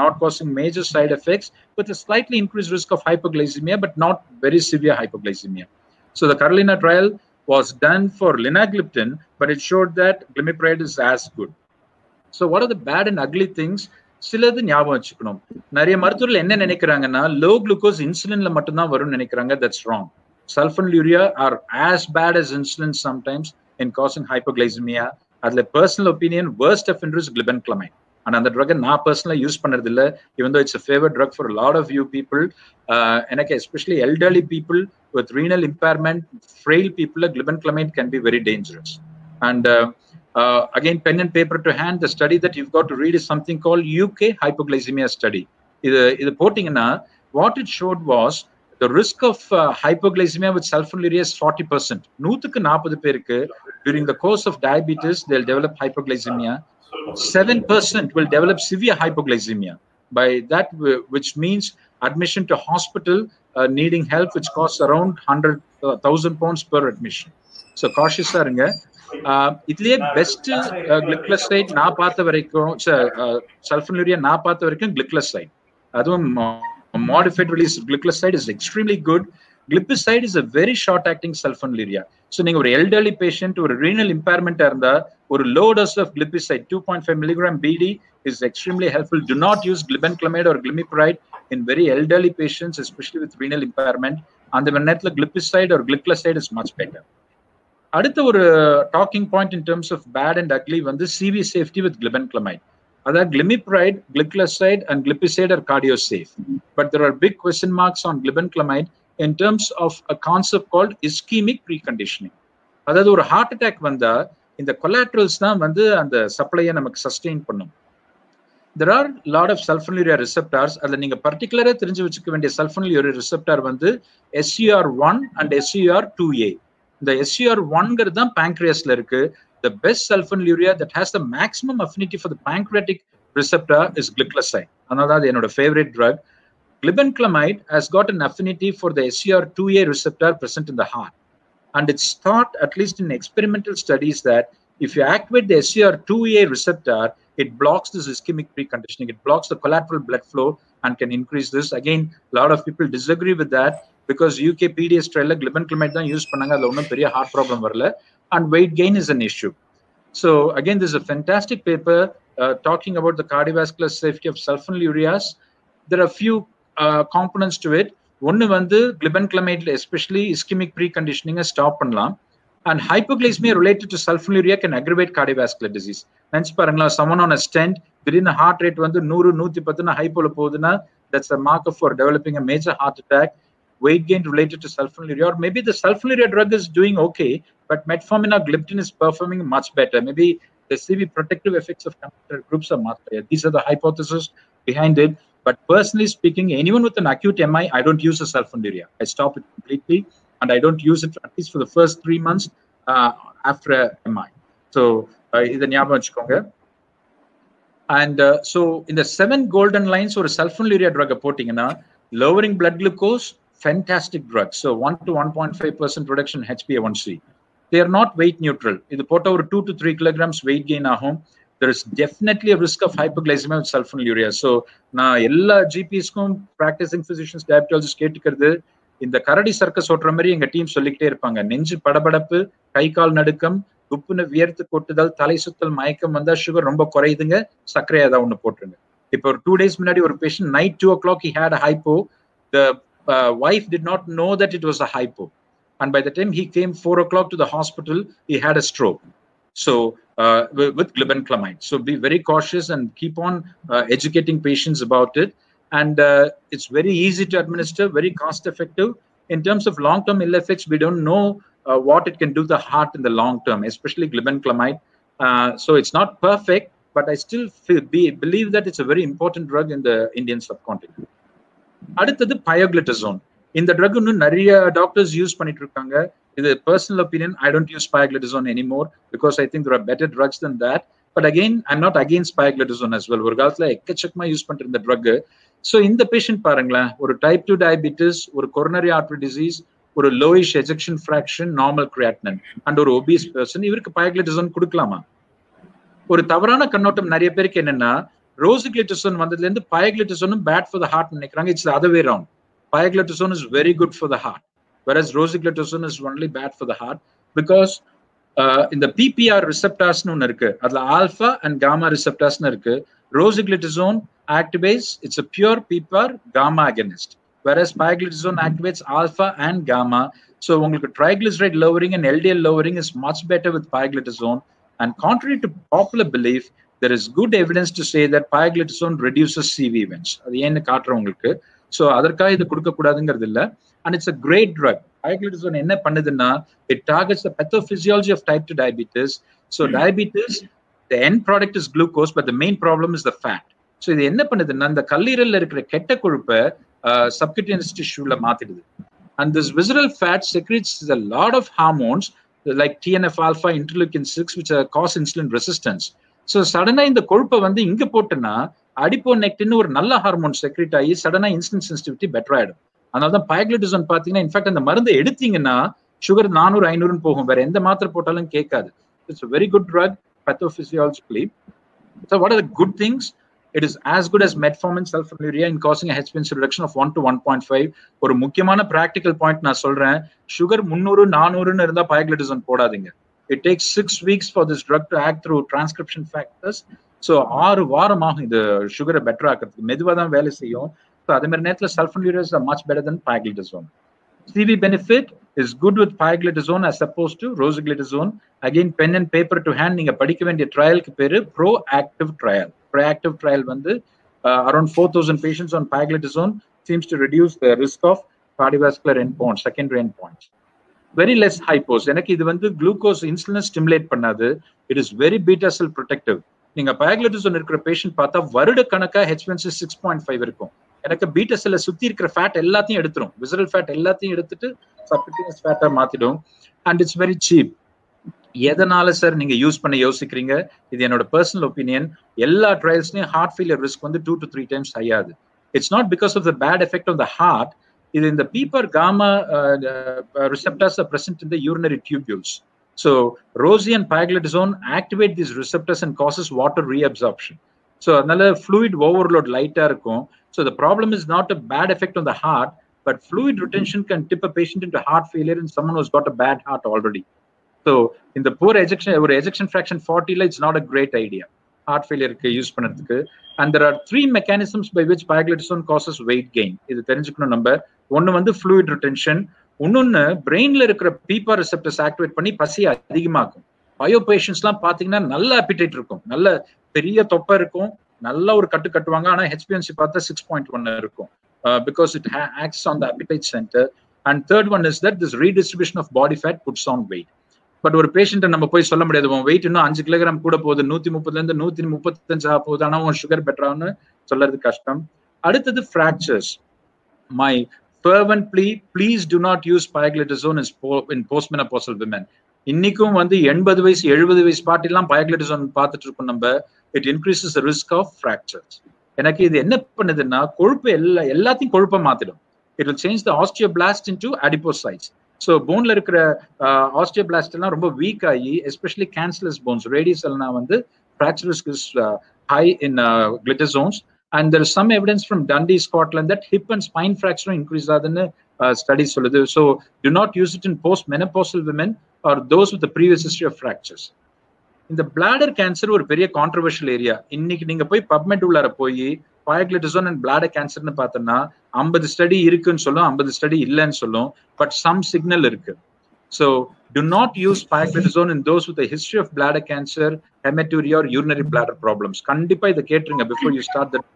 not causing major side effects, with a slightly increased risk of hypoglycemia, but not very severe hypoglycemia. So the Carolina trial was done for linagliptin, but it showed that glimepiride is as good. So what are the bad and ugly things? சிலது ஞாபகம் வச்சுக்கணும். நிறைய மருத்துவர்கள் என்ன நினைக்கிறாங்கன்னா low glucose இன்சுலின்ல மட்டும்தான் வரும்னு நினைக்கிறாங்க. That's wrong. Sulfonylurea are as bad as insulin sometimes in causing hypoglycemia. அதுல personal opinion worst offender is glibenclamide. And அந்த ட்ரக்கை நான் பர்சனலா யூஸ் பண்றது இல்லை, even though it's a favorite drug for a lot of you people. எனக்கு especially elderly people with renal impairment, frail people, glibenclamide can be very dangerous. And again, pen and paper to hand, the study that you've got to read is something called UK Hypoglycemia Study. இது போட்டிங்கன்னா what it showed was the risk of hypoglycemia with sulfonylurea is 40%. 140 பேருக்கு during the course of diabetes they'll develop hypoglycemia. 7% will develop severe hypoglycemia. By that, which means admission to hospital, needing help, which costs around 100,000 pounds per admission. So cautious இருங்க. இதுலயே best glycoside நான் பார்த்த வரைக்கும், sulfonylurea நான் பார்த்த வரைக்கும் glycoside. அதுவும் modified release glycoside is extremely good. Glipizide is a very short acting sulfonylurea. So நீங்க ஒரு elderly patient, ஒரு renal impairment இருந்தா ஒரு low dose of glipizide 2.5 mg BD is extremely helpful. Do not use glibenclamide or glimepiride in very elderly patients, especially with renal impairment. அந்த நேரத்துல glipizide or glycoside is much better. அடுத்த ஒரு docking point in terms of bad and ugly வந்து CV safety with glibenclamide. அதாவது glimepiride, glycoside and glipizide are cardio safe, but there are big question marks on glibenclamide in terms of a concept called ischemic preconditioning. அதாவது ஒரு heart attack வந்தா இந்த collaterals தான் வந்து அந்த சப்ளையை நமக்கு சஸ்டெயின் பண்ணும். There are a lot of sulfonylurea receptors. அதில் நீங்க பர்டிகுலரா தெரிஞ்சு வச்சுக்க வேண்டிய sulfonylurea receptor வந்து SUR1 and SUR2A. இந்த SUR1ங்கிறது தான் pancreasல இருக்கு. The best sulfonylurea that has the maximum affinity for the pancreatic receptor is glycoside. அதனால அது என்னோட favorite drug. glibenclamide has got an affinity for the SGLT2A receptor present in the heart. And it's thought, at least in experimental studies, that if you activate the SGLT2A receptor, it blocks this ischemic preconditioning. It blocks the collateral blood flow and can increase this. Again, a lot of people disagree with that because UK PDS trial glibenclamide தான் use பண்ணாங்க. அதுல ஒன்றும் பெரிய heart problem வரல. And weight gain is an issue. So again, this is a fantastic paper talking about the cardiovascular safety of sulfonylureas. There are a few components to it. ஒன்னு வந்து glibenclamide, especially ischemic preconditioning, stop பண்ணலாம். And hypoglycemia related to sulfonylurea can aggravate cardiovascular disease. நினைச்சு பாருங்களா, someone on a stent, திடீர்னு heart rate வந்து 100-110 ஹைப்போல போகுதுன்னா, that's a marker for developing a major heart attack. Weight gain related to sulfonylurea, or maybe the sulfonylurea drug is doing okay, but metformin or gliptin is performing much better. Maybe the CV protective effects of competitor groups are much better. These are the hypotheses behind it. But personally speaking, anyone with an acute MI, I don't use a sulfonylurea. I stop it completely, and I don't use it at least for the first 3 months after a MI. So, இதை ஞாபகம் வச்சுக்கோங்க. And so, in the 7 golden lines, ஒரு sulfonylurea drug போட்டிங்கன்னா, lowering blood glucose, fantastic drug. So 1 to 1.5% reduction in HbA1c. They are not weight neutral. இது போட்ட ஒரு 2 to 3 kilograms weight gain ஆகும். There is definitely a risk of hypoglycemia with sulfonylurea. So நான் எல்லா GPsக்கும் practicing physicians, diabetologists கேட்டுக்கிறது, இந்த கரடி circus ஓட்டுற மாதிரி எங்க டீம் சொல்லிக்கிட்டே இருப்பாங்க. நெஞ்சு படபடப்பு, கை கால் நடுக்கம், உப்புன்னு வியர்த்து கொட்டுதல், தலை சுத்தல், மயக்கம் வந்தா சுகர் ரொம்ப குறையுதுங்க, சர்க்கரை ஏதாவது ஒண்ணு போட்டுருங்க. இப்போ ஒரு 2 days முன்னாடி ஒரு patient night 2 o'clock he had a hypo. The wife did not know that it was a hypo, and by the time he came 4 o'clock to the hospital, he had a stroke. So with glibenclamide, so be very cautious and keep on educating patients about it. And it's very easy to administer, very cost effective. In terms of long term ill effects, we don't know what it can do to the heart in the long term, especially glibenclamide. So it's not perfect, but I still believe that it's a very important drug in the Indian subcontinent. அடுத்தது pioglitazone. இந்த drug இன்னும் நிறைய doctors use பண்ணிட்டு இருக்காங்க. இது personal opinion, I don't use pioglitazone anymore because I think there are better drugs than that. But again, I'm not against pioglitazone as well. ஒரு காலத்துல எக்கச்சக்கமா யூஸ் பண்ணிட்டு இருந்த ட்ரக். ஸோ இந்த பேஷண்ட் பாருங்களேன், ஒரு டைப் 2 டயபிட்டிஸ், ஒரு கொரோனரி ஆர்டரி டிசீஸ், ஒரு lowish ejection fraction, normal creatinine and ஒரு ஒபீஸ் பர்சன், இவருக்கு pioglitazone கொடுக்கலாமா? ஒரு தவறான கண்ணோட்டம் நிறைய பேருக்கு என்னன்னா, rosiglitazone வந்ததுல இருந்து pioglitazone bad for the heart நினைக்கிறாங்க. It's the other way around. Pioglitazone is very good for the heart, whereas rosiglitazone is only bad for the heart because in the PPR receptors ஒன்னு இருக்கு, அதுல alpha and gamma receptors இருக்கு. Rosiglitazone activates, it's a pure PPR gamma agonist, whereas pioglitazone activates alpha and gamma. So உங்களுக்கு triglyceride lowering and LDL lowering is much better with pioglitazone. And contrary to popular belief, there is good evidence to say that pioglitazone reduces CV events. அது ஏன்னு காட்டுறேன் உங்களுக்கு. So அதற்காக இது கொடுக்க கூடாதுங்கிறது இல்லை. And it's a great drug. pioglitazone என்ன பண்ணுதுன்னா, it targets the pathophysiology of type 2 diabetes. So diabetes, the end product is glucose, but the main problem is the fat. So இது என்ன பண்ணுதுன்னா, இந்த கல்லீரல்ல இருக்கிற கெட்ட கொழுப்பை subcutaneous tissue-ல மாத்திடுது. And this visceral fat secretes a lot of hormones like TNF alpha, interleukin 6, which cause insulin resistance. So சடனா இந்த கொழுப்பை வந்து இங்க போட்டுன்னா அடிப்போனெக்டின் ஒரு நல்ல ஹார்மோன் செக்ரேட் ஆகி சடனா இன்சுலின் சென்சிட்டிவிட்டி பெட்டர் ஆயிடும். அதனாலதான் pioglitazone பாத்தீங்கன்னா, இன்ஃபேக்ட் அந்த மருந்து எடுத்தீங்கன்னா சுகர் 400-500 போகும், வேற எந்த மாத்திரை போட்டாலும் கேட்காது. It's a very good drug pathophysiologically. So what are the good things? It is as good as metformin, sulfonylurea in causing a HbA1c reduction of 1 to 1.5. ஒரு முக்கியமான practical point நான் சொல்றேன், சுகர் 300-400 இருந்தா pioglitazone போடாதீங்க. It takes 6 weeks for this drug to act through transcription factors. So 6 வாரம் ஆகும் இது சுகரை பெட்டர் ஆக்கிறதுக்கு, மெதுவாக தான் வேலை செய்யும். ஸோ அதே மாதிரி நேரத்தில் sulfonylureas are much better than pioglitazone. CV benefit is good with pioglitazone as opposed to rosiglitazone. Again, pen and paper to hand, நீங்க படிக்க வேண்டிய ட்ரையலுக்கு பேரு proactive trial. Proactive trial வந்து around 4,000 patients on pioglitazone seems to reduce the risk of cardiovascular endpoints, secondary endpoints. Very less hypos. எனக்கு இது வந்து glucose இன்சுலினை stimulate பண்ணாது. It is very beta sell protective. நீங்க pioglitazone இருக்கிற பேஷண்ட் பார்த்தா வருட கணக்கா HbA1c 6.5 இருக்கும். எனக்கு பீட்டா செல்லை சுத்தி இருக்கிற ஃபேட் எல்லாத்தையும் எடுத்துரும், விசரல் ஃபேட் எல்லாத்தையும் எடுத்துட்டு சப்குட்டேனியஸ் ஃபேட்டா மாத்திடும். And it's very cheap. எதனால சார் நீங்க யூஸ் பண்ண யோசிக்கிறீங்க? இது என்னோட பர்சனல் ஒப்பீனியன். எல்லா ட்ரையல்ஸ்லயும் ஹார்ட் ஃபெயிலியர் ரிஸ்க் வந்து 2 to 3 times ஹையாது. It's not because of the bad effect on the heart. In the PPAR gamma receptors are present in the urinary tubules. So rosy and pioglitazone activate these receptors and causes water reabsorption. So another fluid overload lighter. So the problem is not a bad effect on the heart, but fluid retention can tip a patient into heart failure in someone who's got a bad heart already. So in the poor ejection fraction 40, it's not a great idea. Heart failure use பண்ணதுக்கு. And there are 3 mechanisms by which pioglitazone causes weight gain. இது தெரிஞ்சுக்கணும் நம்ம. ஒன்னு வந்து fluid retention, இன்னொன்னு பிரெயின்ல இருக்கிற PPAR receptors activate பண்ணி பசி அதிகமாக்கும். பயோ பேஷண்ட்ஸ்லாம் பாத்தீங்கன்னா நல்ல appetite இருக்கும், நல்ல பெரிய தொப்பை இருக்கும், நல்ல ஒரு கட்டு கட்டுவாங்க. ஆனா HbA1c பார்த்தா 6.1 இருக்கும். Because it acts on the appetite center. And third one is that this redistribution of body fat puts on weight. But ஒரு பேஷண்ட்டை நம்ம போய் சொல்ல முடியாது, உன் வெயிட் இன்னும் 5 கிலோகிராம் கூட போகுது, 130 இருந்து 135 ஆக போகுது, ஆனா உன் சுகர் பெட்டரான்னு சொல்றது கஷ்டம். அடுத்தது fractures. My fervent plea, please do not use pioglitazone in postmenopausal women. இன்னைக்கும் வந்து 80 வயசு 70 வயசு பாட்டிலாம் pioglitazone பார்த்துட்டு இருக்கோம் நம்ம. It increases the risk of fractures. எனக்கு இது என்ன பண்ணுதுன்னா, கொழுப்பு எல்லாத்தையும் கொழுப்பை மாத்திடும். It will change the osteoblast into adipocytes. So போன்ல இருக்கிற ஆஸ்டியோபிளாஸ்ட் எல்லாம் ரொம்ப வீக் ஆகி, எஸ்பெஷலி கேன்சலஸ் போன்ஸ், ரேடியஸ் எல்லாம் வந்து fracture risk is high in glitazones. And there is some evidence from Dundee, Scotland, that hip and spine fracture increase ஆகுதுன்னு studies சொல்லுது. So do not use it in postmenopausal women or those with the previous history of fractures. இந்த bladder cancer ஒரு பெரிய controversial area. இன்னைக்கு நீங்க போய் PubMed உள்ளார போய் pioglitazone and bladder cancer னு பார்த்தோம்னா 50 ஸ்டடி இருக்குன்னு சொல்லும், 50 ஸ்டடி இல்லைன்னு சொல்லும், பட் சம் சிக்னல் இருக்கு. So do not use pioglitazone in those with a history of bladder cancer, hematuria or urinary bladder problems. கண்டிப்பா இதை கேட்டுருங்க before you start that.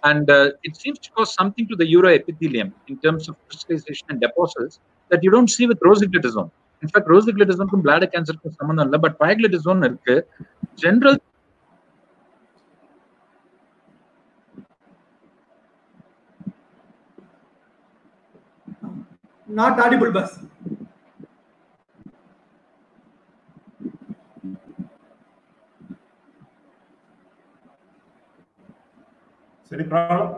And it seems to cause something to the uroepithelium in terms of crystallization and deposits that you don't see with rosiglitazone. In fact, rosiglitazone க்கும் bladder cancer க்கும் சம்பந்தம் இல்லை, but pioglitazone இருக்கு. General not audible bus. Any problem?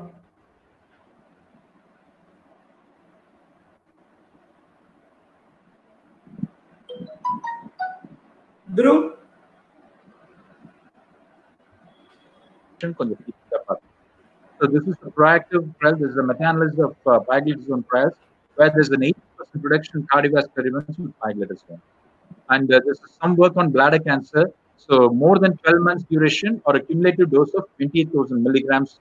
Dhruv? So this is a proactive trial. This is a meta-analysis of pioglitazone trials, where there's an 80% reduction in cardiovascular events with pioglitazone. And there's some work on bladder cancer. So more than 12 months duration or a cumulative dose of 28,000 milligrams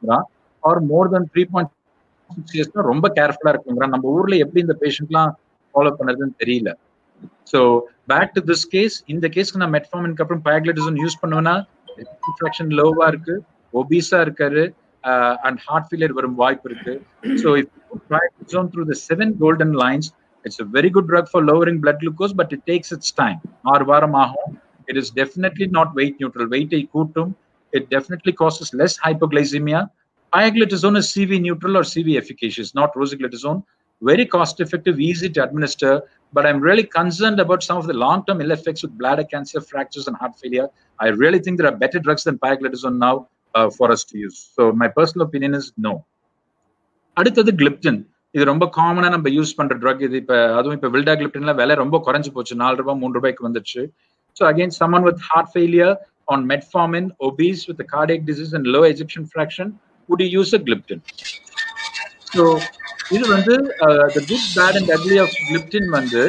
or more than 3.6 years. ரொம்ப கேர்ஃபுல்லா இருக்குங்க. நம்ம ஊர்ல எப்படி இந்த பேஷண்ட்லாம் follow பண்றதுன்னு தெரியல. So back to this case. இந்த கேஸ்க்கு நான் மெட்ஃபார்மினுக்கு அப்புறம் pioglitazone யூஸ் பண்ணுவேன்னா ஃபிராக்ஷன் லோவா இருக்கு, ஒபீஸா இருக்காரு, and heart failure வரும் வாய்ப்பு இருக்கு. So if you put pioglitazone through the 7 golden lines, it's a very good drug for lowering blood glucose, but it takes its time. 6 வாரம் ஆகும். It is definitely not weight neutral. Weight ஐ கூட்டும். It definitely causes less hypoglycemia. Pioglitazone is CV neutral or CV efficacious, not rosiglitazone. Very cost effective, easy to administer, but I'm really concerned about some of the long-term ill effects with bladder cancer, fractures and heart failure. I really think there are better drugs than pioglitazone now for us to use. So my personal opinion is no. அடுத்தது gliptin. இது ரொம்ப காமனா நம்ம use பண்ற drug. இது இப்ப அதுவும் இப்ப வில்டாகிளிப்டின்ல விலை ரொம்ப குறைஞ்சு போச்சு, 4 ரூபாய் 3 ரூபாய்க்கு வந்துச்சு. So again, someone with heart failure on metformin, obese with a cardiac disease and low ejection fraction, would you use a gliptin? So இது வந்து the good, bad and ugly of gliptin வந்து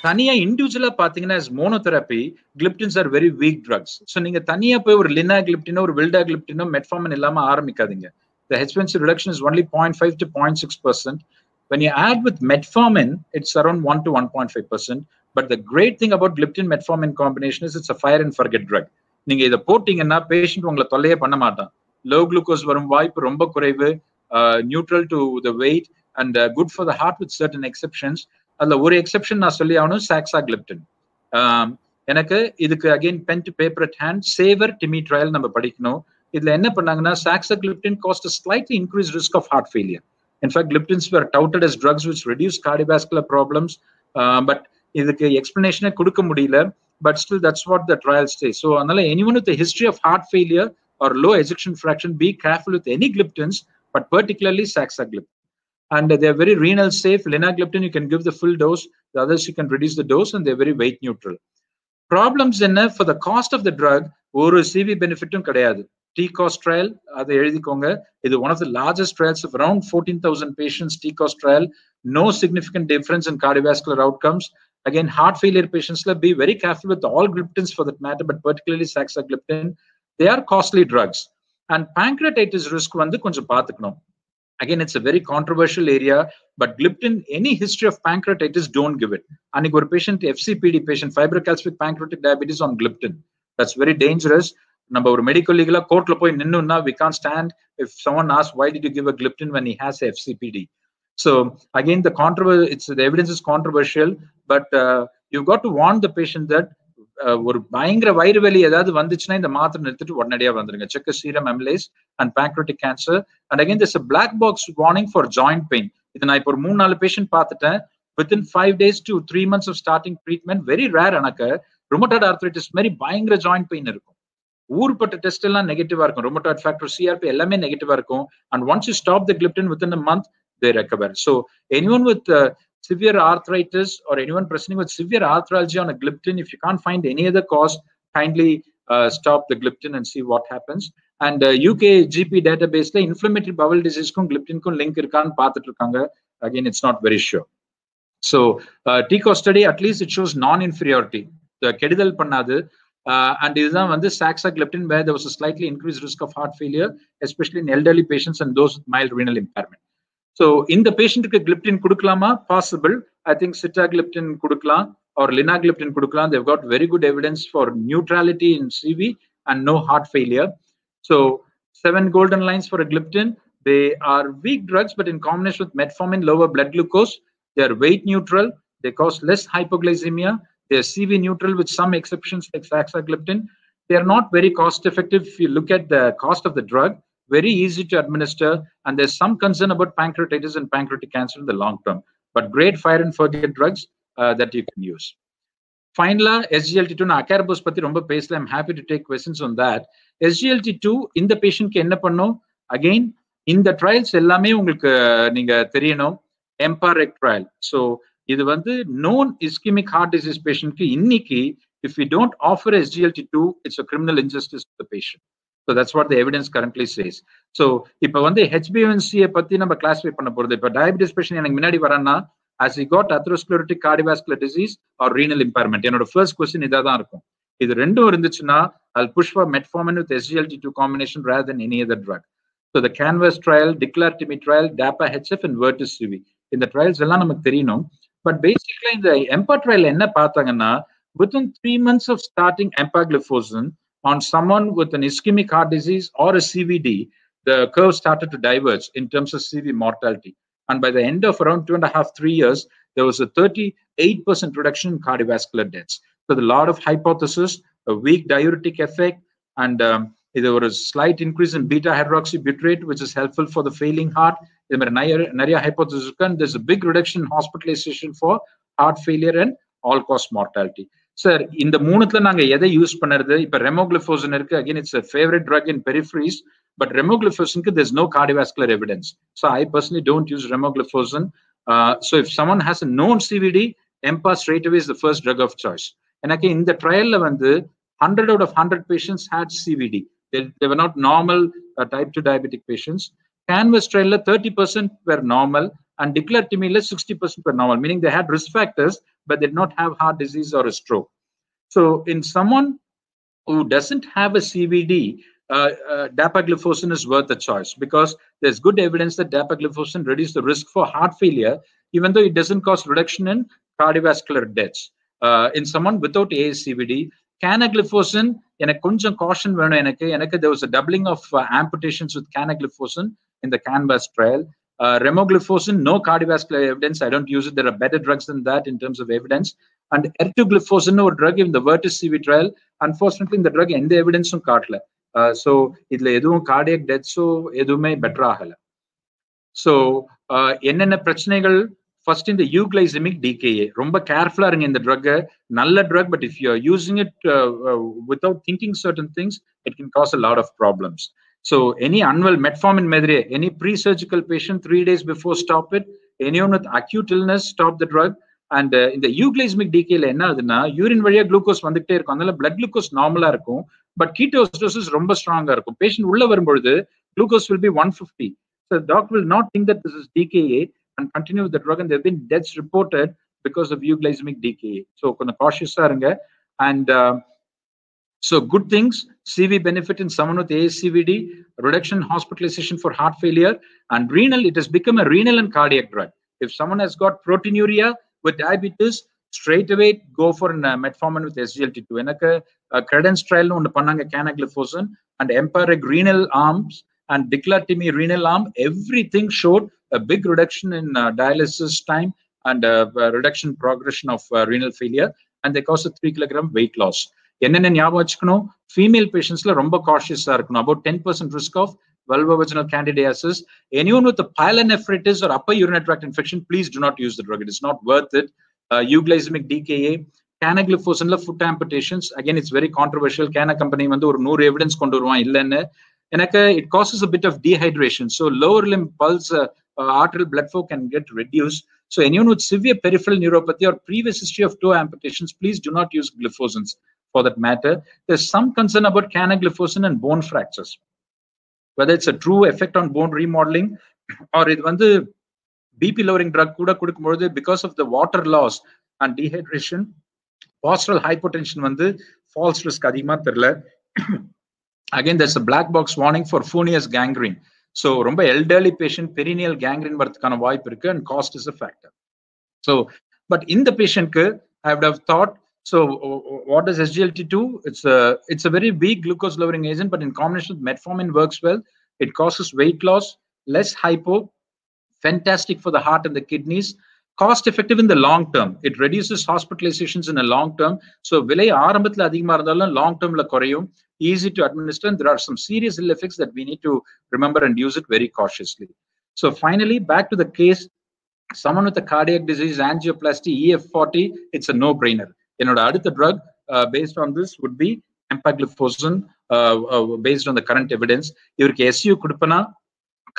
தனியா இண்டிவிஜுவலா பாத்தீங்கன்னா as monotherapy, gliptins are very weak drugs. So நீங்க தனியா போய் ஒரு linagliptin ஒரு vildagliptin metformin இல்லாம ஆரம்பிக்காதீங்க. The HbA1c reduction is only 0.5 to 0.6%. When you add with metformin, it's around 1 to 1.5%. But the great thing about gliptin metformin combination is it's a fire and forget drug. நீங்க இதை போட்டீங்கன்னா patient உங்களை தொல்லையே பண்ண மாட்டான். Low glucose வரும் வாய்ப்பு ரொம்ப குறைவு, neutral to the weight and good for the heart with certain exceptions. அதுல ஒரு எக்ஸெப்ஷன் நான் சொல்லி ஆகணும், சாக்ஸாகிளிப்டின். எனக்கு இதுக்கு again pen to paper at hand SAVOR TIMI trial நம்ம படிக்கணும். இதுல என்ன பண்ணாங்கன்னா saxagliptin caused a slightly increased risk of heart failure. In fact, gliptins were touted as drugs which reduce cardiovascular problems, but இதுக்கு எக்ஸ்பிளனேஷனே கொடுக்க முடியல. But still, that's what the trials say. So, anyone with a history of heart failure or low ejection fraction, be careful with any gliptins, but particularly saxagliptin. And they're very renal safe. Linagliptin, you can give the full dose. The others, you can reduce the dose, and they're very weight neutral. Problems என்ன for the cost of the drug, ஒரு CV benefit-ம் கிடையாது. TCOS trial, அதை எழுதிக்கோங்க. இது one of the largest trials of around 14,000 patients, TCOS trial. No significant difference in cardiovascular outcomes. Again, heart failure patients, be very careful with all gliptins for that matter, but particularly saxagliptin. They are costly drugs. And pancreatitis risk வந்து கொஞ்சம் பார்த்துக்கணும். Again, it's a very controversial area, but gliptin, any history of pancreatitis, don't give it. And a patient, FCPD patient, fibrocalcific pancreatic diabetes on gliptin. That's very dangerous. Number medical legal court, we can't stand if someone asks, why did you give a gliptin when he has FCPD? So again, the evidence is controversial, but you've got to warn the patient that ஒரு பயங்கர வயிறு வலி ஏதாவது வந்துச்சுன்னா இந்த மாத்திரை நிறுத்திட்டு உடனடியா வந்துருங்க. Check serum amylase and pancreatic cancer. And again, there's a black box warning for joint pain. இது நான் இப்போ ஒரு 3-4 பேஷண்ட் பார்த்துட்டேன். Within 5 days to 3 months of starting treatment, very rare எனக்கு rheumatoid arthritis மாதிரி பயங்கர joint pain இருக்கும். ஊர்பட்ட டெஸ்ட் எல்லாம் நெகட்டிவா இருக்கும். rheumatoid factor, CRP எல்லாமே நெகட்டிவா இருக்கும். And once you stop the gliptin within a month, they recover. So anyone with severe arthritis or anyone presenting with severe arthralgia on a gliptin, if you can't find any other cause, kindly stop the gliptin and see what happens. And UK GP database la inflammatory bowel disease kum gliptin kum link irkan paathitu irukanga. Again, it's not very sure. So TCOS study, at least it shows non-inferiority. The kedidal pannadu. And இதுதான் வந்து saxagliptin, where there was a slightly increased risk of heart failure, especially in elderly patients and those with mild renal impairment. So in the patient gliptin kudukalama, possible. I think sitagliptin kudukala or linagliptin kudukala. They've got very good evidence for neutrality in CV and no heart failure. So 7 golden lines for a gliptin. They are weak drugs, but in combination with metformin, lower blood glucose. They are weight neutral. They cause less hypoglycemia. They are CV neutral with some exceptions like saxagliptin. They are not very cost effective if you look at the cost of the drug. Very easy to administer, and there's some concern about pancreatitis and pancreatic cancer in the long term. But great fire and forget drugs that you can use. Finally, SGLT2 na acaribose patti romba pesala. I'm happy to take questions on that. SGLT2 in the patient ku enna pannom? Again, in the trials ellame ungalku neenga theriyanum. EMPA-REG trial. So idu vandu known ischemic heart disease patient ku inniki, if we don't offer SGLT2, it's a criminal injustice to the patient. So that's what the evidence currently says. So இப்போ வந்து HbA1c பத்தி நம்ம classify பண்ண போறது. இப்போ diabetes patient எனக்கு முன்னாடி வரான்னா, as he got atherosclerotic cardiovascular disease or renal impairment, என்னோட first question இதா தான் இருக்கும். இது ரெண்டும் இருந்துச்சுன்னா, I'll push for metformin with SGLT2 combination rather than any other drug. So the CANVAS trial, DECLARE-TIMI trial, DAPA-HF and VERTIS-CV. இந்த trials எல்லாம் நமக்கு தெரியணும். But basically இந்த EMPA trial என்ன பார்த்தாங்கன்னா, within 3 months of starting empagliflozin on someone with an ischemic heart disease or a CVD, the curve started to diverge in terms of CV mortality. And by the end of around 2.5-3 years, there was a 38% reduction in cardiovascular deaths. So a lot of hypothesis, a weak diuretic effect, and there was a slight increase in beta hydroxybutyrate, which is helpful for the failing heart. There hypothesis, and there's a big reduction in hospitalization for heart failure and all-cause mortality. Sir, in the மூணுத்துல நாங்க எதை use பண்ணுறது? இப்ப remogliflozin இருக்கு. Again, it's a favorite drug in peripheries, but remogliflozin there's no cardiovascular evidence. So I personally don't use remogliflozin. So if someone has a known CVD, EMPA straight away is the first drug of choice. எனக்கு இந்த trialல வந்து 100 out of 100 patients had CVD. They were not normal type 2 diabetic patients. CANVAS trialல 30% were normal, and DECLARE-TIMI 60% were normal, meaning they had risk factors, but they did not have heart disease or a stroke. So in someone who doesn't have a CVD, dapagliflozin is worth a choice, because there's good evidence that dapagliflozin reduces the risk for heart failure, even though it doesn't cause reduction in cardiovascular deaths. In someone without ASCVD, canagliflozin, எனக்கு கொஞ்சம் caution வேணும். எனக்கு there was a doubling of amputations with canagliflozin in the CANVAS trial. Remogliflozin, no cardiovascular evidence. I don't use it. There are better drugs than that in terms of evidence. And ertugliflozin, or drug in the VERTIS-CV trial, unfortunately, in the drug, any evidence on cartla. So idla edhum cardiac death so edume better agala. So என்னென்ன பிரச்சனைகள் First in the euglycemic DKA. Romba careful in the drug, nulla drug, but if you're using it without thinking certain things, it can cause a lot of problems. So any unwell metformin medre, any pre-surgical patient 3 days before stop it. Anyone with acute illness, stop the drug. And in the euglycemic DKA, urine valiya glucose vandukitte irukum. Adala blood glucose normal ah irukum, but ketoacidosis romba strong ah irukum. Patient ulla varumbodhu glucose will be 150. So the doctor will not think that this is DKA and continue with the drug, and there have been deaths reported because of euglycemic DKA. So cautious arunga. And so good things, CV benefit in someone with ASCVD, reduction in hospitalization for heart failure, and renal, it has become a renal and cardiac drug. If someone has got proteinuria with diabetes, straight away go for metformin with SGLT2. Enakku credence trial nu pannanga canagliflozin and Empiric renal arms and Diclatimi renal arm, everything showed a big reduction in dialysis time and reduction progression of renal failure, and they cause a 3 kilogram weight loss. என்னென்ன ஞாபகம் வச்சுக்கணும், female பேஷண்ட்ஸ்ல ரொம்ப காஷியஸா இருக்கணும். About 10% risk of vulvovaginal candidiasis. Anyone with a pyelonephritis or upper urinary tract infection, please do not use the drug. It is not worth it. Euglycemic DKA, canagliflozin foot amputations. Again, it's very controversial. Cana company வந்து ஒரு 100 evidence கொண்டு வருவான் இல்லைன்னு. எனக்கு it causes a bit of dehydration. So lower limb pulse, arterial blood flow can get reduced. So anyone with severe peripheral neuropathy or previous history of toe amputations, please do not use gliflozins. For that matter, there's some concern about canagliflozin and bone fractures, whether it's a true effect on bone remodeling or it vandu BP lowering drug kuda kudukumbodhu because of the water loss and dehydration, postural hypotension vandu false risk adhigama therla. Again, there's a black box warning for Fournier's gangrene. So romba elderly patient perineal gangrene varthukana vaayip irukku and cost is a factor. So but in the patient ku I would have thought, so what is SGLT2? It's a very weak glucose lowering agent, but in combination with metformin works well. It causes weight loss, less hypo, fantastic for the heart and the kidneys, cost effective in the long term. It reduces hospitalizations in a long term. So vilai ஆரம்பத்துல அதிகமா இருந்தாலும் long term la குறையும், easy to administer, and there are some serious ill effects that we need to remember and use it very cautiously. So finally, back to the case, someone with a cardiac disease, angioplasty, EF40, it's a no-brainer. என்னோட அடுத்த drug based on this would be empagliflozin, based on the current evidence. இவருக்கு SU கொடுப்பனா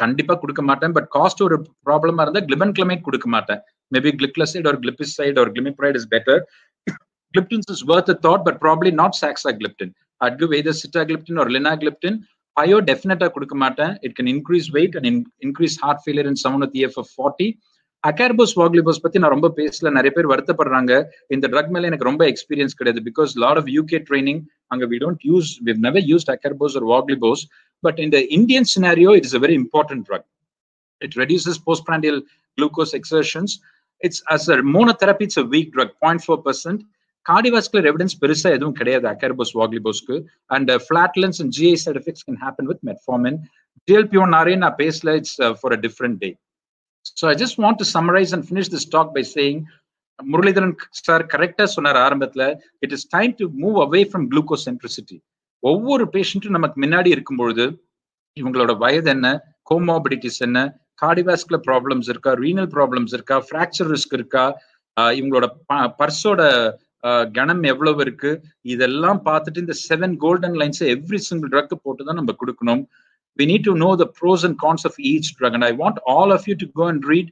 கண்டிப்பா கொடுக்க மாட்டேன், but cost ஒரு ப்ராப்ளமா இருந்தா glibenclamide கொடுக்க மாட்டேன். Maybe gliclazide or glipizide or glimepiride is better. Gliptins is worth a thought, but probably not saxagliptin. I'd give either sitagliptin or linagliptin. Pio definitely கொடுக்க மாட்டேன். It can increase weight and increase heart failure in someone with EF of 40. Acarbose voglibose பத்தி நான் ரொம்ப பேசல, நிறைய பேர் வருத்தப்படுறாங்க. இந்த ட்ரக் மேல எனக்கு ரொம்ப எக்ஸ்பீரியன்ஸ் கிடையாது, because lot of UK training அங்க we've never used acarbose or voglibose, but in the Indian scenario it is a very important drug. It reduces postprandial glucose exertions. It's as a monotherapy, it's a weak drug, 0.4%. Cardiovascular evidence பெருசா எதுவும் கிடையாது acarbose voglibose, and flatulence and GI side effects can happen with metformin. GLP-1 RA நான் பேசல, it's for a different day. So I just want to summarize and finish this talk by saying, Muralidharan sir correct சொன்னார் ஆரம்பத்துல, it is time to move away from glucocentricity. ஒவ்வொரு பேஷண்ட்டும் நமக்கு முன்னாடி இருக்கும்பொழுது இவங்களோட வயது என்ன, கோமார்பிடிட்டிஸ் என்ன, கார்டியோவாஸ்குலர் ப்ராப்ளம்ஸ் இருக்கா, ரீனல் ப்ராப்ளம்ஸ் இருக்கா, ஃப்ராக்சர் ரிஸ்க் இருக்கா, இவங்களோட பர்ஸோட கணம் எவ்வளவு இருக்கு, இதெல்லாம் பார்த்துட்டு இந்த 7 golden lines every single drug போட்டு தான் நம்ம கொடுக்கணும். We need to know the pros and cons of each drug, and I want all of you to go and read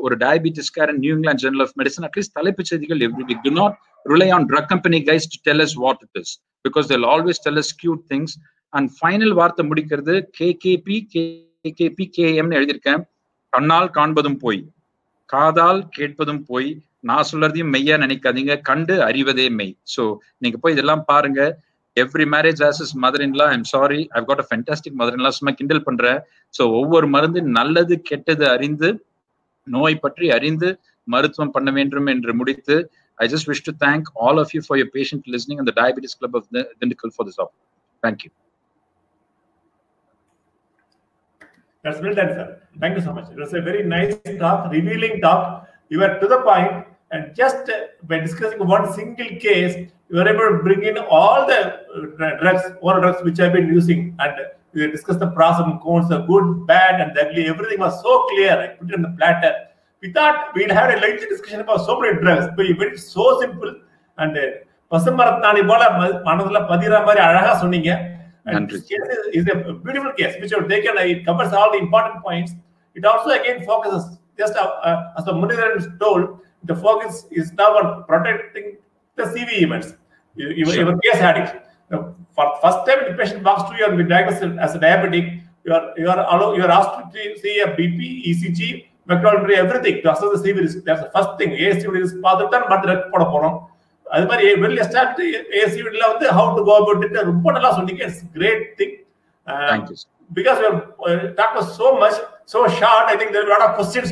or diabetes care in New England Journal of Medicine, at least தலைப்பு செய்திகள் every week. Do not rely on drug company guys to tell us what it is, because they'll always tell us cute things. And final வார்த்தை முடிக்கிறது KKP KM னு எழுதியிருக்கேன். கண்ணால் காண்பதும் போய், காதால் கேட்பதும் போய், நான் சொல்றதையும் மெய்யா நினைக்காதீங்க, கண்டு அறிவதே மெய். So நீங்க போய் இதெல்லாம் பாருங்க. Every marriage has his mother-in-law. I'm sorry, I've got a fantastic mother-in-law. சும்மா கிண்டல் பண்றேன். So ஒவ்வொரு மருந்து நல்லது கெட்டது அறிந்து, நோய் பற்றி அறிந்து மருத்துவம் பண்ண வேண்டும் என்று முடித்து, I just wish to thank all of you for your patient listening and the Diabetes Club of Dindigul for this opportunity. Thank you. That's well done, sir. Thank you so much. It was a very nice talk, revealing talk. You were to the point, and just by discussing one single case, you were able to bring in all the drugs, oral drugs which I've been using, and we discussed the pros and cons, the good, bad, and the ugly. Everything was so clear. I put it on the platter. We thought we'd have a lengthy discussion about so many drugs, but it's so simple and பசுமரத்தாணி போல மனதுல பதிர மாதிரி அழகா சொன்னீங்க. And this case is a beautiful case which you have taken. It covers all the important points. It also again focuses, just as the Muridharan told, the focus is now on protecting the CV events. Your case had it. For first time the patient walks to you and be diagnosed as a diabetic, you are asked to see a BP, ECG, McDonald's, everything to assess the CV risk. That's the first thing. ASCVD risk பார்த்துட்டு மற்ற போட போறோம். அது மாதிரி well established ASCVD ல வந்து how to go about it ரொம்ப நல்லா சொன்னீங்க. It's great thing. Thank you. Because we have talked so much, so short, I think there are a lot of questions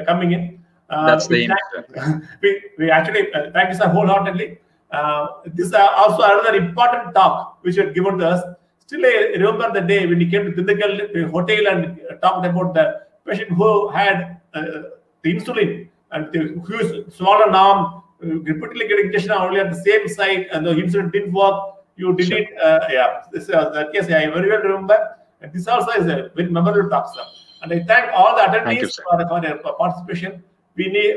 coming in. That's the aim. We actually thank you sir wholeheartedly. This is also another important talk which you had given to us. Still, I remember the day when you came to Dindigul hotel and talked about the patient who had the insulin and the huge swollen arm, repeatedly getting injection only at the same site, and the insulin didn't work. You did it. This the case I very well remember. And this also is a very memorable talk, sir. And I thank all the attendees for their participation.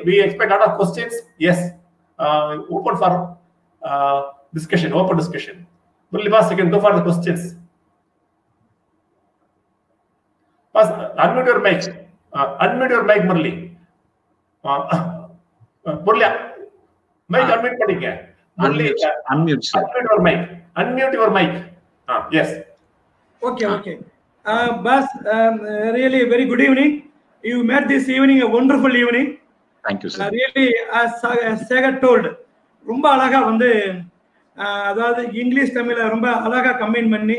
We expect a lot of questions. Yes, open for discussion. Open discussion. Murli Boss, you can go for the questions. Boss, unmute your mic. Unmute your mic, Murli. Murli, mic unmute பண்ணிக்க. Murli, unmute your mic. Unmute your mic. Yes. Okay. Boss, really very good evening. You made this evening a wonderful evening. Thank you, sir. Really, as Sekar told, ரொம்ப அழகா வந்து அதாவது English தமிழ ரொம்ப அழகா combine பண்ணி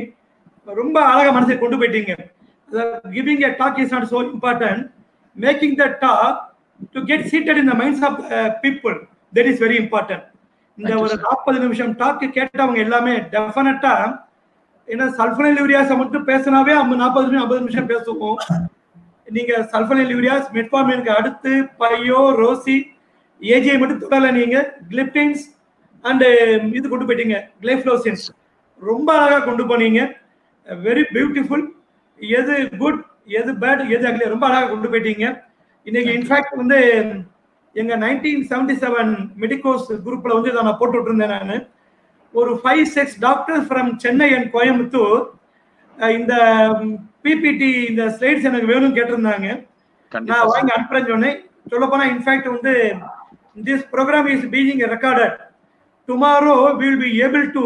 ரொம்ப அழகா மனசை கொண்டு போயிட்டீங்க. Giving a talk is not so important. Making the talk to get seated in the minds of people, that is very important. இந்த ஒரு 40 நிமிஷம் டாக் கேட்டவங்க எல்லாமே டெஃபினட்டா ஏன்னா சல்ஃபனைல் யூரியாஸ் மட்டும் பேசினாவே 40 நிமிஷம் பேசுவோம். நீங்க சல்ஃபனைல் யூரியாஸ் மெட்ஃபார்மினுக்கு அடுத்து பையோ ரோசி ஏஜிஐ மட்டும் தொடரல, நீங்க கிளிப்டின்ஸ் அண்ட் இது கொண்டு போயிட்டீங்க, கிளைஃப்ளோசின்ஸ் ரொம்ப அழகா கொண்டு போனீங்க. Very beautiful. எது குட் எது பேட் எது அக்லி ரொம்ப அழகா கொண்டு போயிட்டீங்க. இன்னைக்கு இன்ஃபேக்ட் வந்து எங்க 1977 மெடிக்கோஸ் குரூப்ல வந்து நான் போட்டு விட்டுருந்தேன். நான் ஒரு 5-6 doctors from Chennai and Coimbatore இந்த பிபிடி இந்த ஸ்லைட்ஸ் எனக்கு வேணும்னு கேட்டிருந்தாங்க. நான் வாங்கி அனுப்புறேன்னு சொன்னேன். சொல்ல போனா இன்ஃபேக்ட் வந்து this program is being recorded. Tomorrow we will be able to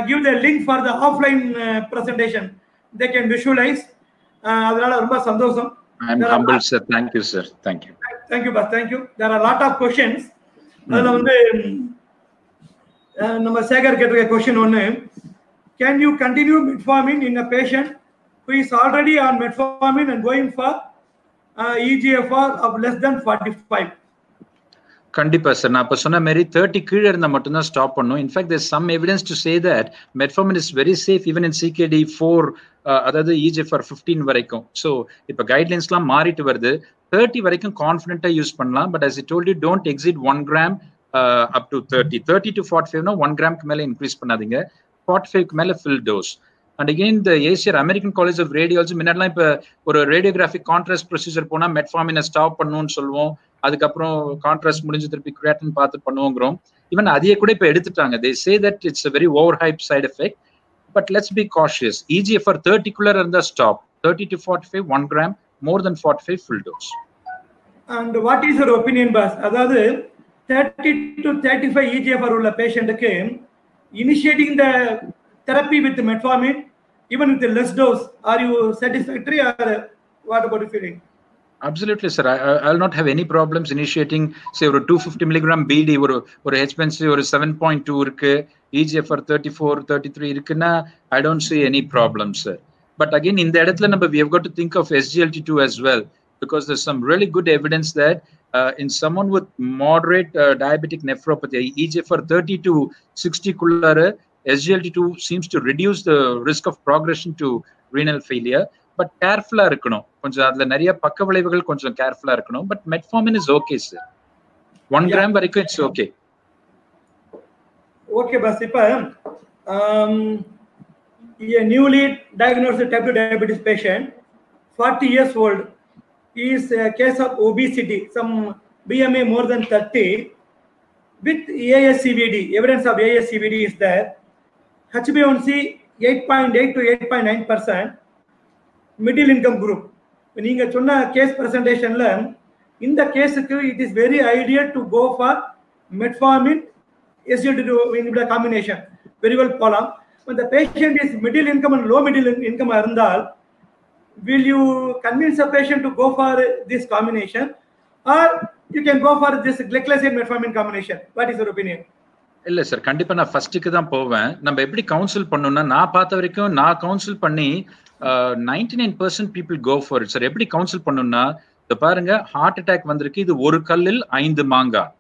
give the link for the offline presentation. They can visualize. அதனால ரொம்ப சந்தோஷம். I am humbled, sir. Thank you, sir. Thank you. Thank you, boss. Thank you. There are a lot of questions. அதுல வந்து நம்ம சேகர் கேட்டிருக்க question ஒன்று, can you continue metformin in a patient who is already on metformin and going for EGFR of less than 45? கண்டிப்பா sir. நான் இப்ப சொன்ன மாதிரி 30 கீழே இருந்தா மட்டும் தான் ஸ்டாப் பண்ணும். In fact there some evidence to say that metformin is very safe even in CKD 4, அதாவது EGFR 15 வரைக்கும். ஸோ இப்போ கைட்லைன்ஸ்லாம் மாறிட்டு வருது. 30 வரைக்கும் கான்ஃபிடென்ட்டா யூஸ் பண்ணலாம். But as I told you, don't exceed 1 gram up to 30 to 45 னா 1 கிராம்க்கு மேல இன்க்ரீஸ் பண்ணாதீங்க. 45க்கு மேல ஃபில் டோஸ். அண்ட் அகெயின் இந்த ACR American college of radiology முன்னாடிலாம் இப்போ ஒரு ரேடியோகிராஃபிக் கான்ட்ராஸ்ட் ப்ரொசீஜர் போனா மெட்ஃபார்மினை ஸ்டாப் பண்ணணும்னு சொல்லுவோம். அதுக்கப்புறம் கான்ட்ராஸ்ட் முடிஞ்சு திருப்பி கிரியாட்டின் பார்த்து பண்ணுவோங்கிறோம். ஈவன் அதையே கூட இப்போ எடுத்துட்டாங்க. they say that it's a very overhyped side effect, but let's be cautious. EGFR 30 இருந்தா stop. 30 to 45 1 gram, more than 45 full dose. And what is your opinion, boss? அதாவது 30 to 35 EGFR உள்ள பேஷண்ட்டுக்கு initiating the therapy with metformin even with the less dose, are you satisfactory or what about you feeling? Absolutely, sir. I'll not have any problems initiating, say, ஒரு 250 milligram BD, ஒரு HbA1c ஒரு 7.2 இருக்கு, EGFR 34, 33 இருக்குன்னா I don't see any problems, sir. But again, in the இடத்துல நம்ம we have got to think of SGLT2 as well, because there's some really good evidence that in someone with moderate diabetic nephropathy, EGFR 30 to 60 குள்ளார SGLT2 seems to reduce the risk of progression to renal failure. But கேர்ஃபுல்லா இருக்கணும் கொஞ்சம். அதுல நிறைய பக்க விளைவுகள், கொஞ்சம் கேர்ஃபுல்லா இருக்கணும். But metformin is okay sir. 1 gram வரைக்கும் இட்ஸ் ஓகே. Okay bus. இப்ப a newly diagnosed type 2 diabetes patient, 40 years old, is a case of obesity, some BMI more than 30 with ASCVD. Evidence of ASCVD is there. HbA1c 8.8 to 8.9%. Middle income group. When you get a case presentation, in the case it is very ideal to go for metformin SgLT2 inhibitor combination. Very well column. When the patient is middle income and low middle income, will you convince the patient to go for this combination, or you can go for this glycoside metformin combination? What is your opinion? இல்ல sir, கண்டிப்பா நான் ஃபர்ஸ்ட்டுக்கு தான் போவேன். நம்ம எப்படி council பண்ணணும்னா, நான் பார்த்த வரைக்கும் நான் கவுன்சில் பண்ணி 99% people go for it sir. எப்படி கவுன்சில் பண்ணணும்னா, இத பாருங்க, ஹார்ட் அட்டாக் வந்திருக்கு, இது ஒரு கல்லில் 5 மாங்காய்,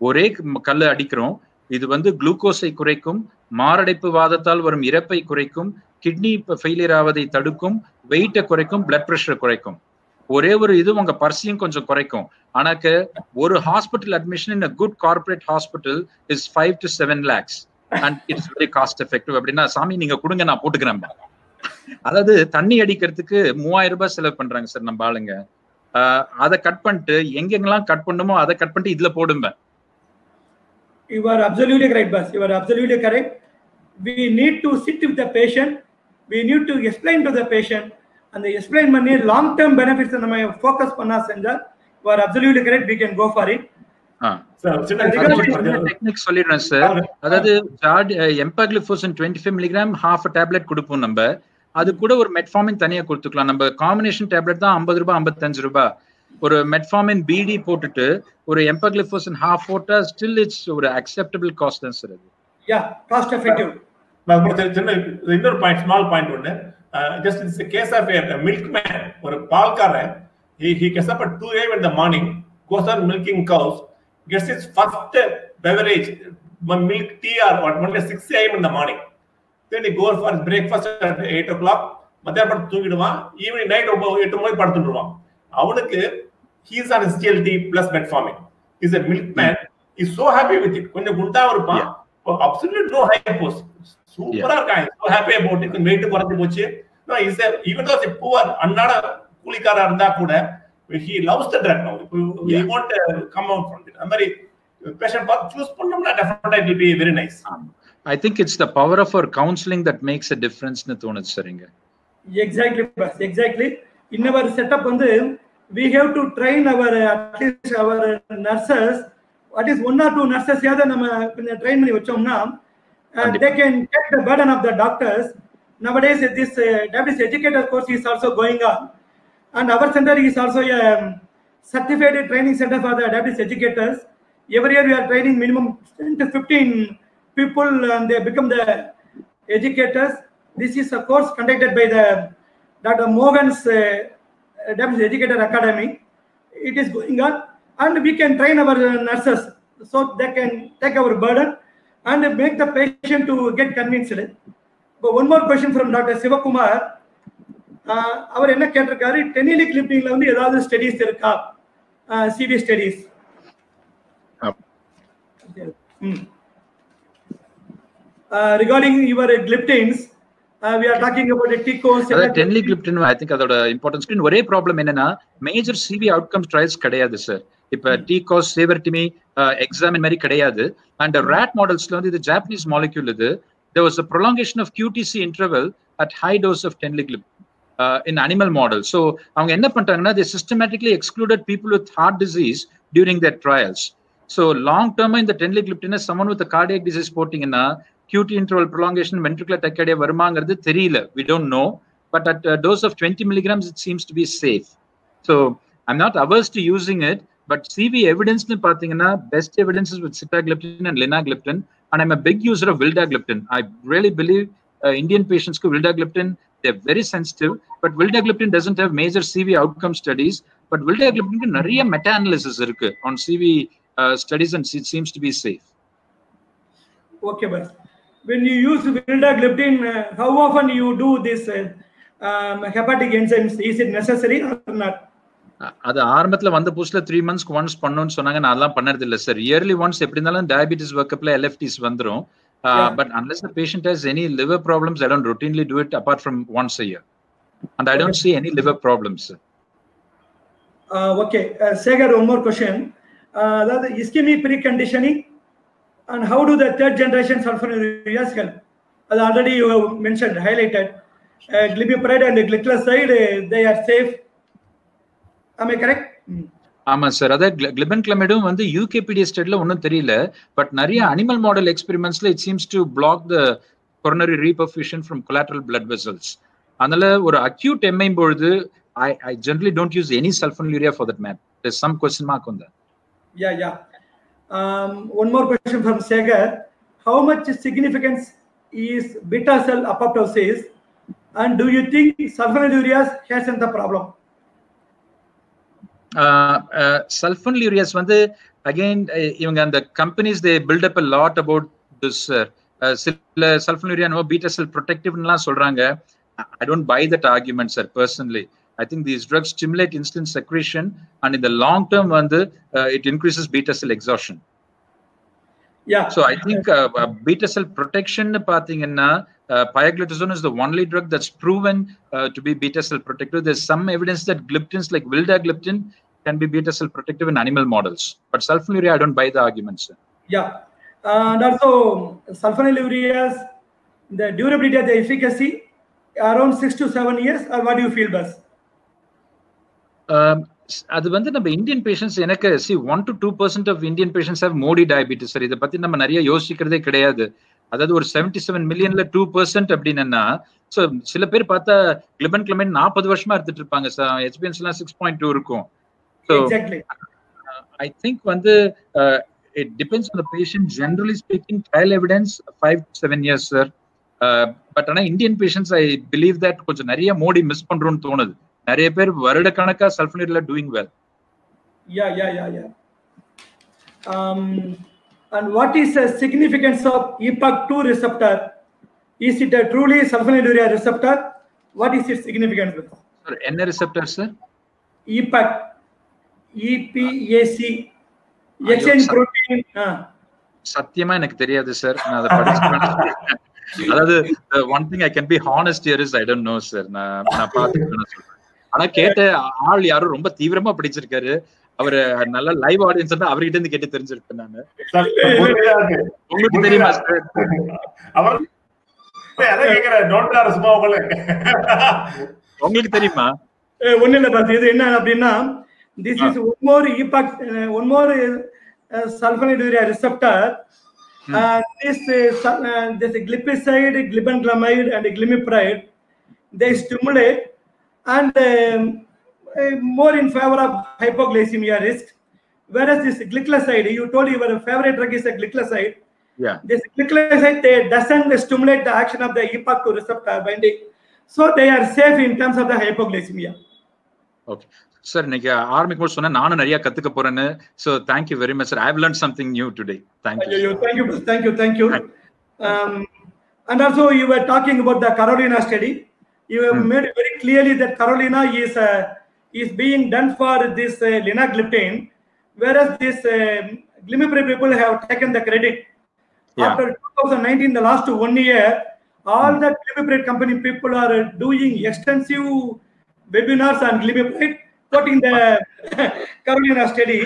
ஒரே கல்லு அடிக்கிறோம். இது குளுக்கோஸை குறைக்கும், மாரடைப்பு வாதத்தால் வரும் இறப்பை குறைக்கும், கிட்னி ஃபெயிலியர் ஆவதை தடுக்கும், வெயிட்டை குறைக்கும், பிளட் பிரஷரை குறைக்கும். ஒரே ஒரு இது உங்க பர்சையும் கொஞ்சம் குறைக்கும். ஆனாக்க ஒரு hospital admission in a good corporate hospital is 5 to 7 lakhs and it's very cost effective. அப்படின்னா சாமி நீங்க கொடுங்க, நான் போட்டுக்கிறேன். அதாவது தண்ணி அடிக்கிறதுக்கு 3000 ரூபாய் செலவு பண்றாங்க சார் நம்ம ஆளுங்க. அதை கட் பண்ணிட்டு எங்கெங்கெல்லாம் கட் பண்ணுமோ அதை கட் பண்ணிட்டு இதுல போடுங்க. You are absolutely correct, boss. You are absolutely correct. We need to sit with the patient. We need to explain to the patient. And the explain money long-term benefits நம்ம focus பண்ணா செஞ்சா, you are absolutely correct. We can go for it. Technique சொல்லிடுறேன் sir. அதாவது எம்பாக்லிஃபோசன் 25 mg half a tablet கொடுப்போம் நம்ம. அது கூட ஒரு மெட்ஃபார்மின் தனியா கொடுத்துக்கலாம். நம்ம காம்பினேஷன் டேப்லெட் தான் 50 ரூபாய் 55 ரூபாய். ஒரு மெட்ஃபார்மின் பிடி போட்டுட்டு ஒரு எம்பாக்லிஃபோசன் ஹாஃப் போட்டா ஸ்டில் இட்ஸ் ஒரு அக்செப்டபிள் காஸ்ட் தான் சார் அது. யா, காஸ்ட் எஃபெக்டிவ். இன்னொரு பாயிண்ட், ஸ்மால் பாயிண்ட் ஒன்னு. Just it's a case of a milkman or a palkaran. He gets up at 2 a.m. in the morning, goes on milking cows, gets his first beverage, milk tea or what, only 6 a.m. in the morning. Then he goes for his breakfast at 8 o'clock. மத்தியானம் படுத்து தூங்கிடுவான். Evening night 8 மணிக்கு படுத்துடுவான். அவனுக்கு he is on SgLT plus metformin. He is a milkman. He is so happy with it. கொஞ்சம் குண்டா இருப்பான். Absolutely no hypos. சூப்பரா இருக்கான். So happy about it. Weight குறைஞ்சு போச்சு. No, he is even though he poor அன்னாட கூலிக்காரா இருந்தா கூட he loves the drug now. He won't come out from it. அந்த மாதிரி patient பார்த்து choose பண்ணோம்னா definitely it will be very nice. I think it's the power of our counseling that makes a difference னு தோணுது சரிங்க. Exactly, boss. Exactly. In our setup we have to train our at least our nurses. What is 1 or 2 nurses யாத நம்ம கொஞ்சம் train பண்ணி வச்சோம்னா they can take the burden of the doctors. Nowadays this diabetes educator course is also going on, and our center is also a certified training center for the diabetes educators. Every year we are training minimum 10 to 15 people and they become the educators. This is a course conducted by the Dr. Mohan's Diabetes Educator Academy. It is going on, and we can train our nurses so they can take our burden and make the patient to get convinced. But one more question from Dr. Sivakumar. அவர் என்ன கேட்டிருக்காரு, டெனிலிக்ளிப்டின்ல ஏதாவது studies இருக்கா, CV studies? Regarding your gliptins, we are talking about the TICOS. Teneligliptin I think அதோட importance ஒரே problem என்னன்னா major CV outcomes trials கிடையாது sir. இப்ப TICOS, savor TIMI, examine மாதிரி கிடையாது. அண்ட் ராட் மாடல்ஸ்ல இது ஜாப்பனீஸ் மாலிக்யூல். இது there was a prolongation of QTC interval at high dose of teneligliptin in animal models. So அவங்க என்ன பண்ணிட்டாங்கன்னா they systematically excluded people with heart disease during their trials. So long term in the teneligliptin someone with a cardiac disease போட்டிங்கன்னா QT interval prolongation ventricular tachycardia வருமாங்கிறது தெரியல. We don't know, but at a dose of 20 milligrams it seems to be safe. So I'm not averse to using it, but CV evidence னு பாத்தீங்கன்னா best evidence is with sitagliptin and linagliptin, and I'm a big user of vildagliptin. I really believe Indian patients ku vildagliptin, they're very sensitive, but vildagliptin doesn't have major CV outcome studies, but vildagliptin ku nariya meta analysis irukku on CV studies and it seems to be safe. Okay, but when you use vildagliptin, how often you do this hepatic enzymes? Is it necessary or not? அது ஆரம்பத்துல வந்த புதுசுல 3 months once பண்ணணும்னு சொன்னாங்க. நான் அதெல்லாம் பண்ணறது இல்ல சார். இயர்லி ஒன்ஸ் எப்படி இருந்தாலும் டயபிட்டிஸ் வர்க்கப்ல LFTs வந்துரும். But unless the patient has any liver problems, I don't routinely do it apart from once a year. And I don't see any liver problems. Okay, Sekar, one more question. That ischemic preconditioning and how do the third generation sulfonylureas help? As already you have mentioned, highlighted, glimepiride and glycoside, they are safe. Am I correct? ஆமா sir, அதாவது கிளிபன்கிளமைடும் வந்து UKPD ஸ்டடில ஒன்றும் தெரியல, but நிறைய animal model எக்ஸ்பெரிமெண்ட்ஸ்ல it seems to block the coronary reperfusion from collateral blood vessels. அதனால ஒரு அக்யூட் எம்ஐ பொழுது I generally don't use any sulfonylurea for that matter. There's some question mark on that. Yeah. One more question from Sekar. How much significance is beta cell apoptosis, and do you think sulfonylureas has the problem? Sulfonylureas வந்து again இவங்க அந்த companies they build up a lot about this சில sulfonylurea no beta cell protective ன்லாம் சொல்றாங்க. I don't buy that argument, sir, personally. I think these drugs stimulate insulin secretion, and in the long term it increases beta cell exhaustion. Yeah. So I think beta cell protection pathina pioglitazone is the only drug that's proven to be beta cell protective. There's some evidence that gliptins like vildagliptin can be beta cell protective in animal models, but sulfonylurea I don't buy the argument, sir. Yeah, and also sulfonylureas, the durability of the efficacy around 6 to 7 years, or what do you feel, Bas? அது வந்து நம்ம Indian patients எனக்கு 1 to 2% of Indian patients have Modi diabetes. Sir, இதை பத்தி நம்ம நிறைய யோசிக்கிறதே கிடையாது. அதாவது ஒரு 77 மில்லியன்ல 2% அப்படின்னா, ஸோ சில பேர் பார்த்தா கிளிபன்கிளமைட் 40 வருஷமா எடுத்துட்டு இருப்பாங்க. HbA1c எல்லாம் 6.2 இருக்கும். ஸோ ஐ திங்க் வந்து it depends on the patient. Generally speaking, trial evidence 5 to 7 years, sir. But ஆனா Indian patients I believe that கொஞ்சம் நிறைய மோடி மிஸ் பண்றோம்னு தோணுது. நிறைய பேர் வருட கணக்கா sulfonylurea doing well. Yeah. And what is the significance of EPAC2 receptor? Is it a truly sulfonylurea receptor? What is its significance? Sir, என்ன receptor, sir? EPAC, EPAC, exchange protein. சத்தியமா எனக்கு தெரியாது சார். நான் அதை படிச்சேன். அதாவது one thing I can be honest here is I don't know, sir. நான் பார்த்துக்கிறேன் சொல்றேன். ஆனா கேட்ட ஆள் யாரும் ரொம்ப தீவிரமா படிச்சிருக்காரு. அவரு நல்ல லைவ் ஆடியன்ஸ் தான், அவர்கிட்ட இருந்து கேட்டு தெரிஞ்சிருக்கேன் நானு. உங்களுக்கு தெரியுமா சார்? உங்களுக்கு தெரியுமா? ஒண்ணு இல்ல பாத்து, இது என்ன அப்படின்னா, this is one more sulfonylurea receptor. This glipizide, glibenclamide, and glimepiride, they stimulate and more in favor of hypoglycemia risk. Whereas this glycoside, you told your favorite drug is a glycoside. Yeah. This glycoside, they doesn't stimulate the action of the EPAC2 receptor binding, so they are safe in terms of the hypoglycemia. Okay. Sir, இன்னைக்கு ஆரம்பிக்கும்போது சொன்னா நானும் நிறைய கத்துக்க போறேன்னு. So thank you very much, sir. I have learned something new today. Thank you. Thank you. And also you were talking about the Carolina study. You have made very clearly that Carolina is being done for this linagliptin, whereas this glimepiride people have taken the credit. Yeah. After 2019, the last 1 year, all the glimepiride company people are doing extensive webinars on glimepiride, quoting the Carolina study.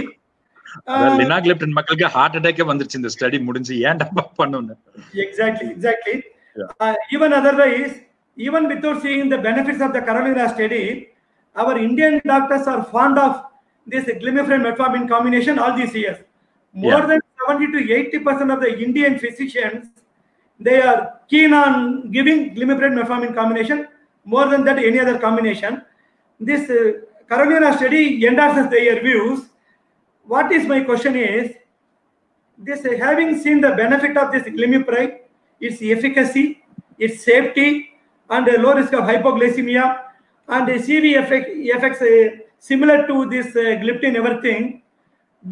Linagliptin மக்களுக்கு heart அட்டாக்கே வந்துருச்சு இந்த study முடிஞ்சு. ஏன்டா பண்ணனும்? Exactly. Yeah. Even otherwise, even without seeing the benefits of the Carolina study, our Indian doctors are fond of this glimepiride metformin combination all these years. More than 70 to 80% of the Indian physicians, they are keen on giving glimepiride metformin combination more than that any other combination. This Carolina study endorses their views. What is my question is, this having seen the benefit of this glimepiride, its efficacy, its safety, and a low risk of hypoglycemia, and the CV effects similar to this gliptin everything,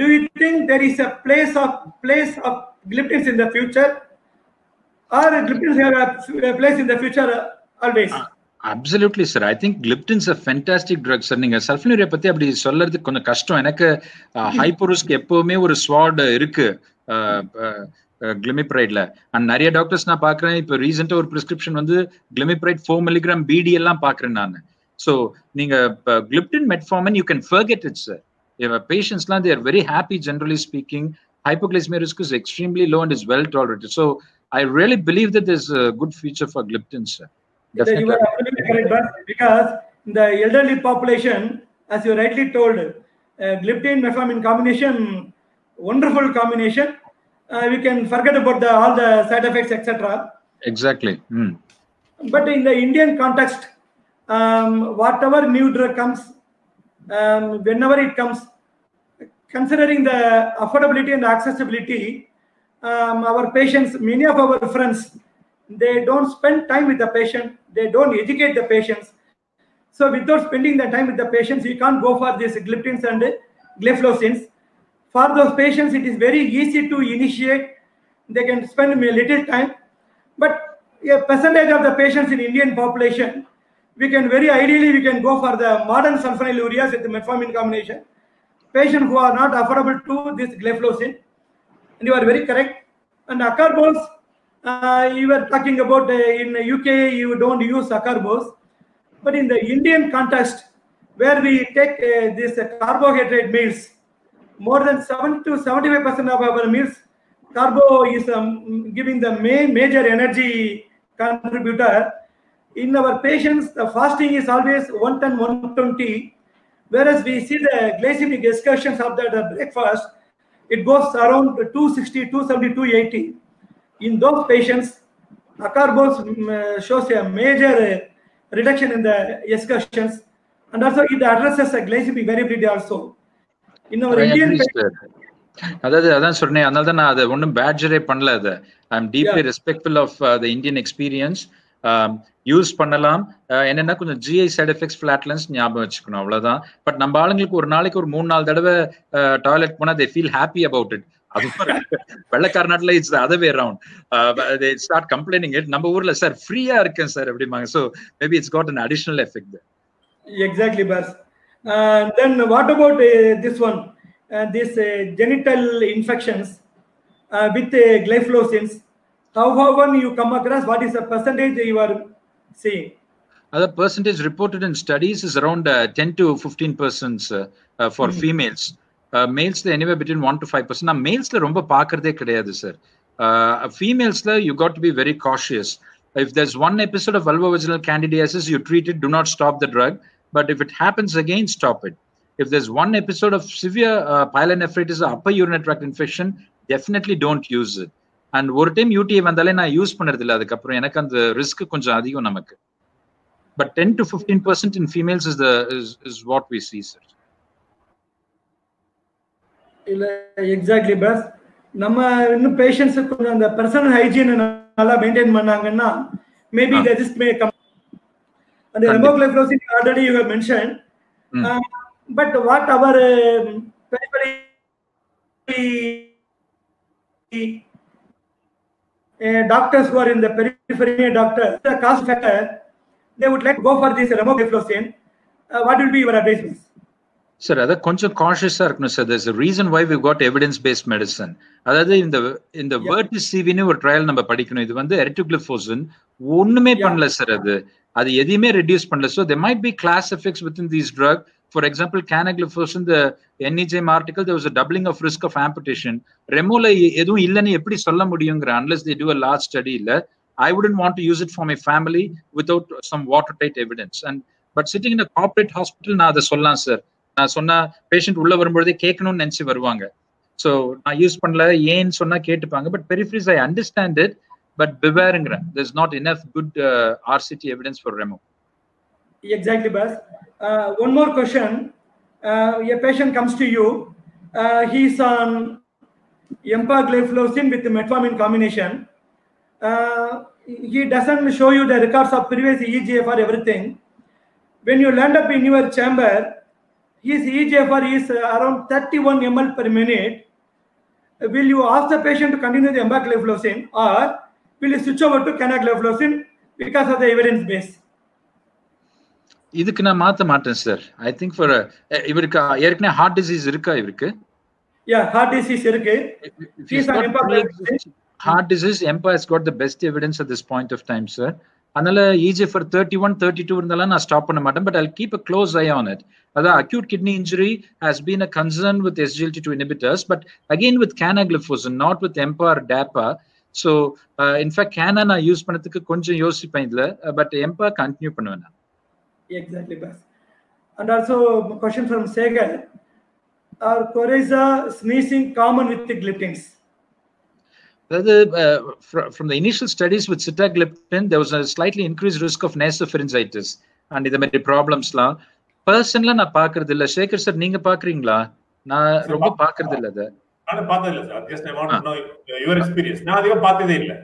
do you think there is a place of gliptins in the future, or gliptins have a place in the future always? Absolutely, sir. I think gliptins are fantastic drugs, sir. நீங்க sulfonylurea பத்தி அப்படி சொல்றது கொஞ்சம் கஷ்டம். எனக்கு ஹைப்போரிஸ்க் எப்பவுமே ஒரு ஸ்வாட் இருக்கு கிளிமிப்ரைட்ல. அண்ட் நிறைய டாக்டர்ஸ் நான் பாக்குறேன். இப்போ ரீசெண்டா ஒரு பிரிஸ்கிரிப்ஷன் வந்து கிளிமிப்ரைட் 4 mg BD எல்லாம் பாக்குறேன் நான். So நீங்க gliptin metformin you can forget it, sir. If patients they are very happy, generally speaking. Hypoglycemia risk is extremely low and is well tolerated. So I really believe that there's a good future for gliptin, sir. Definitely. You are absolutely correct, but because in the elderly population, as you rightly told, gliptin metformin combination, wonderful combination. We can forget about all the side effects, etc. Exactly. But in the Indian context, whatever new drug comes, whenever it comes, considering the affordability and accessibility, our patients, many of our friends, they don't spend time with the patient, they don't educate the patients. So without spending the time with the patients, you can't go for these gliptins and gliflozins. For those patients, it is very easy to initiate. They can spend a little time, but a percentage of the patients in Indian population, we can very ideally we can go for the modern sulfonylureas with the metformin combination. Patients who are not affordable to this gliflozin, and you are very correct. And acarbose, you were talking about in UK you don't use acarbose, but in the Indian context where we take this carbohydrate meals, more than 70 to 75% of our meals, carbo is giving the major energy contributor. In our patients, the fasting is always 110, 120, whereas we see the glycemic excursions of the breakfast, it goes around 260, 270, 280. In those patients, acarbose shows a major reduction in the excursions, and also it addresses a glycemic variability also. In our Indian patients, அதான் சொன்னேன், அதனால தான் நான் அதை ஒன்றும் பேட்ஜரே பண்ணல. அதை I am deeply respectful of the Indian experience. Use பண்ணலாம். என்னன்னா கொஞ்சம் ஜிஐ சைட் எஃபெக்ட்ஸ், ஃபிளாட்லன்ஸ் ஞாபகம் வச்சுக்கணும், அவ்வளவுதான். பட் நம்ம ஆளுங்களுக்கு ஒரு நாளைக்கு ஒரு 3-4 தடவை டாய்லெட் போனா they feel happy about it. அது வெள்ளக்கார நாட்டுல it's the other way around. They start complaining it. நம்ம ஊர்ல சார் ஃப்ரீயா இருக்கேன் சார் அப்படிம்பாங்க. So maybe it's got an additional effect there. Exactly, Bas. Then what about this one? These genital infections with gliflozins, how often you come across? What is the percentage you are seeing? The percentage reported in studies is around 10 to 15% for females. Males anywhere between 1 to 5%. Now males la romba paakrade kediyadu sir. Females la you got to be very cautious. If there's one episode of vulvovaginal candidiasis, you treat it, do not stop the drug. But if it happens again, stop it. If there's one episode of severe pyelonephritis or upper urinary tract infection, definitely don't use it. And ஒரு time UTI வந்தாலே நான் use பண்றது இல்ல. அதுக்கப்புறம் எனக்கு அந்த risk கொஞ்சம் அதிகம் நமக்கு. But 10 to 15% in females is what we see, sir. Exactly, boss. நம்ம இன்னும் பேஷண்ட்ஸ் கொஞ்சம் அந்த பர்சனல் ஹைஜீன் நல்லா மெயின்டைன் பண்ணாங்கன்னா maybe the risk may come. And the hemoglobin already you have mentioned. But what our periphery doctors who are in the periphery doctor, the cost factor, they would like to go for this hemoglobin. What will be your advice? Sir, that's கொஞ்சம் cautious இருக்கணும் sir. There's a reason why we've got evidence-based medicine. அதாவது இந்த VERTIS-CV ஒரு trial நம்ம படிக்கணும். இது வந்து erythrogliflozin ஒண்ணுமே பண்ணல சார். அது எதையுமே ரெடியூஸ் பண்ணல. So there might be class effects within these drug. For example, canagliflozin, the NEJM article, there was a doubling of risk of amputation. Remola எதுவும் இல்லன்னு எப்படி சொல்ல முடியுங்கிற unless they do a large study இல்ல. I wouldn't want to use it for my family without some watertight evidence. But sitting in a corporate hospital, நான் அதை சொல்லலாம் sir. நான் சொன்னா பேஷண்ட் உள்ள வரும்போதே கேட்கணும்னு நினைச்சு வருவாங்க. ஸோ நான் யூஸ் பண்ணல ஏன்னு சொன்னா கேட்டுப்பாங்க. But peripheries I understand it, but பிவேருங்கிறேன். there's not enough good RCT evidence for remo. Exactly, boss. One more question. A patient comes to you. He's on empagliflozin with the metformin combination. He doesn't show you the records of previous EGFR, everything. When you land up in your chamber, his EGFR is around 31 ml per minute. Will you ask the patient to continue the empagliflozin, or will you switch over to canagliflozin because of the evidence base? இதுக்கு நான் மாத்த மாட்டேன் sir. I think for இவருக்கு ஏற்கனவே heart disease இருக்கா இவருக்கு? Heart disease இருக்கு. Heart disease, empa has got the best evidence at this point of time, sir. அதனால EGFR 31, 32 இருந்தாலும் நான் ஸ்டாப் பண்ண மாட்டேன். But I'll keep a close eye on it. அதான் acute kidney injury has been a concern with SGLT2 inhibitors, but again with canagliflozin, not with EMPA or DAPA. So in fact cana நான் use பண்ணதுக்கு கொஞ்சம் யோசிப்பேன் இதுல, but EMPA continue பண்ணுவேன். Exactly, boss. And also question from Sekar, are coryza sneezing common with the gliptins? From the initial studies with sitagliptin, there was a slightly increased risk of nasopharyngitis and இந்த மாதிரி ப்ராப்ளம்ஸ்லாம் பர்சனலா நான் பாக்குறது இல்ல. Sekar sir நீங்க பாக்குறீங்களா? நான் ரொம்ப பாக்குறது இல்ல அத. நான் பார்த்தது இல்ல sir. Just I want to know your experience. நான் அதிகம் பார்த்ததே இல்ல.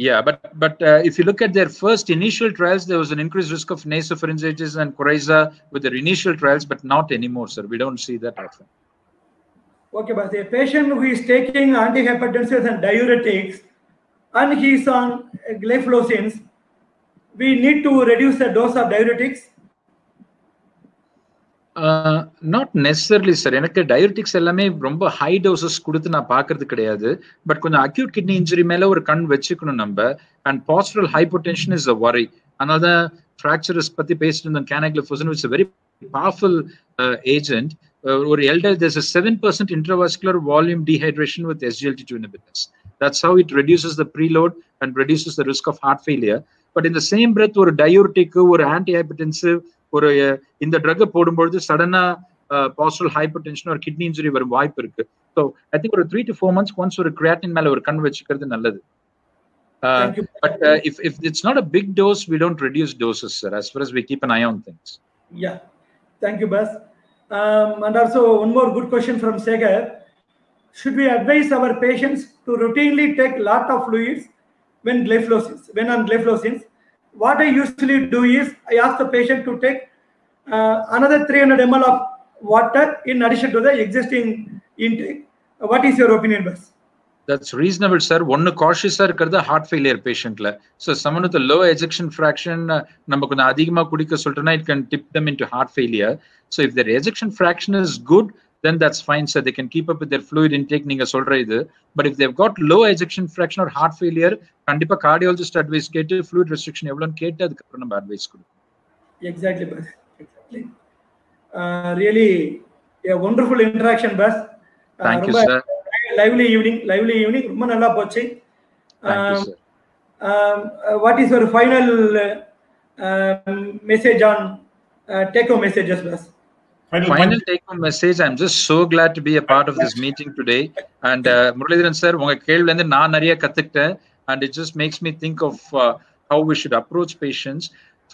Yeah, but if you look at their first initial trials, there was an increased risk of nasopharyngitis and coryza with their initial trials, but not anymore, sir. We don't see that often. Okay, but a patient who is taking antihypertensives and diuretics and he is on gliflozins, we need to reduce the dose of diuretics? Not necessarily, sir. எனக்கு diabetics எல்லாமே ரொம்ப high doses கொடுத்து நான் பாக்குறது கிடையாது. But கொஞ்சம் acute kidney injury மேல ஒரு கண் வச்சுக்கணும் நம்ம. And postural hypotension is a worry. அதனால தான் ஃப்ராக்சரஸ் பத்தி பேசிட்டு இருந்தோம். canagliflozin is a very powerful agent. ஒரு elder, there's a 7% intravascular volume dehydration with SGLT2 inhibitors. That's how it reduces the preload and reduces the risk of heart failure. But in the same breath, ஒரு diuretic, ஒரு antihypertensive, ஒரு இந்த drug போடும்போது சடனா பாஸ்டரல் hypertension ஒரு kidney injury வரும் வாய்ப்பு இருக்கு. ஸோ ஐ திங்க் ஒரு 3 to 4 months ஒன்ஸ் ஒரு கிரியாட்டின் மேல ஒரு கண் வச்சுக்கிறது நல்லது. But if it's not a big dose, we don't reduce doses, sir, as far as we keep an eye on things. Yeah, thank you, boss. And also one more good question from Sekar. Should we advise our patients to routinely take lot of fluids when on gliflozins? What I usually do is I ask the patient to take another 300 ml of water in addition to the existing intake. What is your opinion, boss? That's reasonable, sir. ஒன்னு காஷியஸா இருக்கிறது heart failure பேஷண்ட்ல. So someone with a low ejection fraction நம்ம கொஞ்சம் அதிகமா குடிக்க சொல்லிட்டோம்னா it can tip them into heart failure. So if their ejection fraction is good, then that's fine, sir. They can keep up with their fluid intake நீங்க சொல்ற இது. But if they've got low ejection fraction or heart failure, கண்டிப்பா cardiologist advice கேட்டு fluid restriction எவ்வளவுன்னு கேட்டு அதுக்கப்புறம் நம்ம advice கொடுப்போம். Exactly, boss. Exactly. Really a wonderful interaction, boss. Thank you, sir. Lively evening ரொம்ப நல்லா போச்சு. Thank you, sir. What is your final message on take home messages, boss? Final take home message. I'm just so glad to be a part of this meeting today. And Muralidharan sir, உங்க கேள்வில இருந்து நான் நிறைய கத்துக்கிட்டேன். And it just makes me think of how we should approach patients.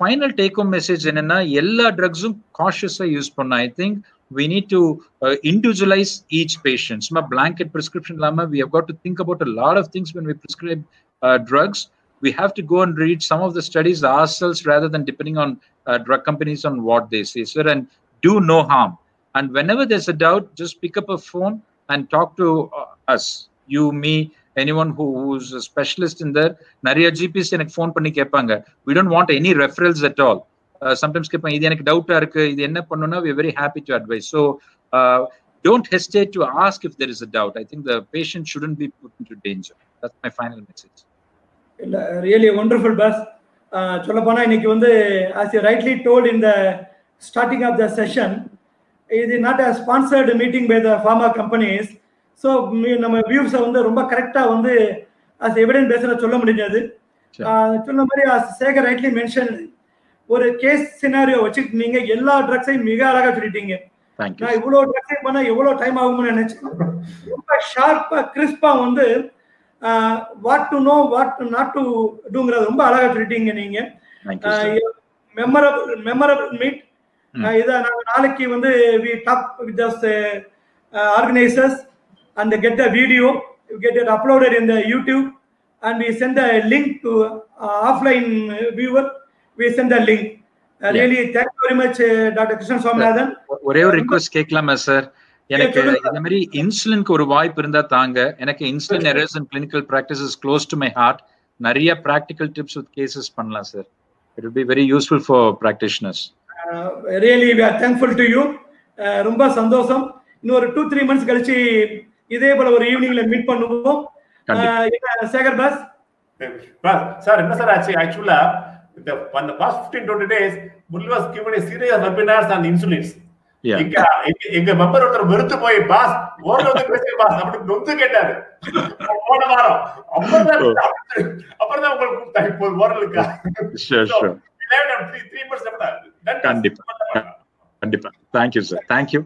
Final take home message என்னன்னா எல்லா ட்ரக்ஸும் காஷியஸா use பண்ண. I think we need to individualize each patient. Sma blanket prescription lama, we have got to think about a lot of things when we prescribe drugs. We have to go and read some of the studies ourselves rather than depending on drug companies on what they say, sir, and do no harm. And whenever there's a doubt, just pick up a phone and talk to us, you, me, anyone who's a specialist in there. Nariya GPs enak phone panni kepanga. We don't want any referrals at all. Sometimes kepanga idu enak doubt irukku, idu enna pannona, we are very happy to advise. So don't hesitate to ask if there is a doubt. I think the patient shouldn't be put into danger. That's my final message. Really wonderful, boss. Solla pona iniki vandu, as you rightly told in the starting of the session, it is not a sponsored meeting by the pharma companies. So நம்ம views வந்து ரொம்ப கரெக்டா வந்து as evidence பேஸ்ல சொல்ல முடியாது. சொன்ன மாதிரி as Sekar rightly mentioned, ஒரு கேஸ் சினாரியோ வச்சுட்டு நீங்க எல்லா ட்ரக்ஸையும் மிக அழகா சொல்லிட்டீங்க. நான் இவ்வளவு ட்ரக்ஸையும் பண்ணா எவ்வளவு டைம் ஆகும்னு நினைச்சேன். ரொம்ப ஷார்ப்பா கிறிஸ்பா வந்து what to know what not to டூங்கிறது ரொம்ப அழகா சொல்லிட்டீங்க நீங்க. Memorable meet. இதை நாங்கள் நாளைக்கு வந்து we talk with the organizers and they get the video, we get it uploaded in the YouTube, and we send the link to offline viewer. We send the link. Really, thank you very much, Dr. Krishnan Swaminathan. ஒரே ஒரு request கேட்கலாமா sir? எனக்கு இந்த மாதிரி இன்சுலினுக்கு ஒரு வாய்ப்பு இருந்தா தாங்க. எனக்கு insulin errors and clinical practice is close to my heart. நிறைய பிராக்டிகல் டிப்ஸ் வித் கேசஸ் பண்ணலாம் sir. It will be very useful for practitioners. Really, we are thankful to you. ரொம்ப சந்தோஷம். இன்னொரு 2-3 months கழிச்சு இதே போல ஒரு ஈவினிங்ல மீட் பண்ணுவோம். சேகர் பாஸ் சார் என்ன சார் ஆச்சு? ஆக்சுவலா On the past 15-20 days, Murli was given a series of webinars on insulins. Yeah. எங்க மெம்பர் ஒருத்தர் வெறுத்து போய் பாஸ் ஓரளவு வந்து பேசுங்க பாஸ் அப்படி நொந்து கேட்டாரு போன வாரம். அப்புறம் தான் உங்களுக்கு இப்போ ஓரலுக்கா கண்டிப்பா. Thank you, sir. Thank you.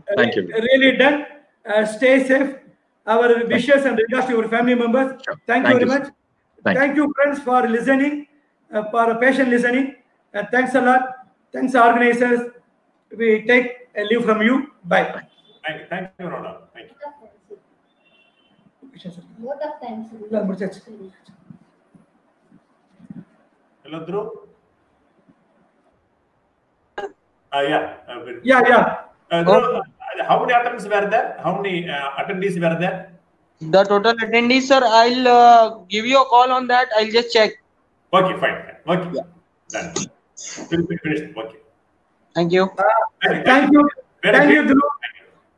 Really done. Stay safe. Our wishes and regards to your family members. Thank you very much. Thank you, friends, for listening, for patient listening. Thanks a lot. Thanks, organizers. We take a leave from you. Bye. Thank you, Rona. Thank you. Both of them. Hello, Dhruv. Yeah. Dhruv, how many attendees were there? How many attendees were there? The total attendees, sir, I'll give you a call on that. I'll just check. Okay, fine. Okay. Yeah. Done. Finished. Okay. Thank you. Thank you. Thank you, Dhruv,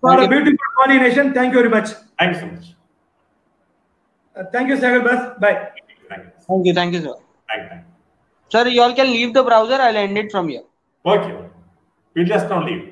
for a beautiful coordination. Thank you very much. Thank you so much. Thank you, Sagar Bas. Bye. Thank you, sir. Thank you. Sir, you all can leave the browser. I'll end it from here. Okay. We'll just now leave.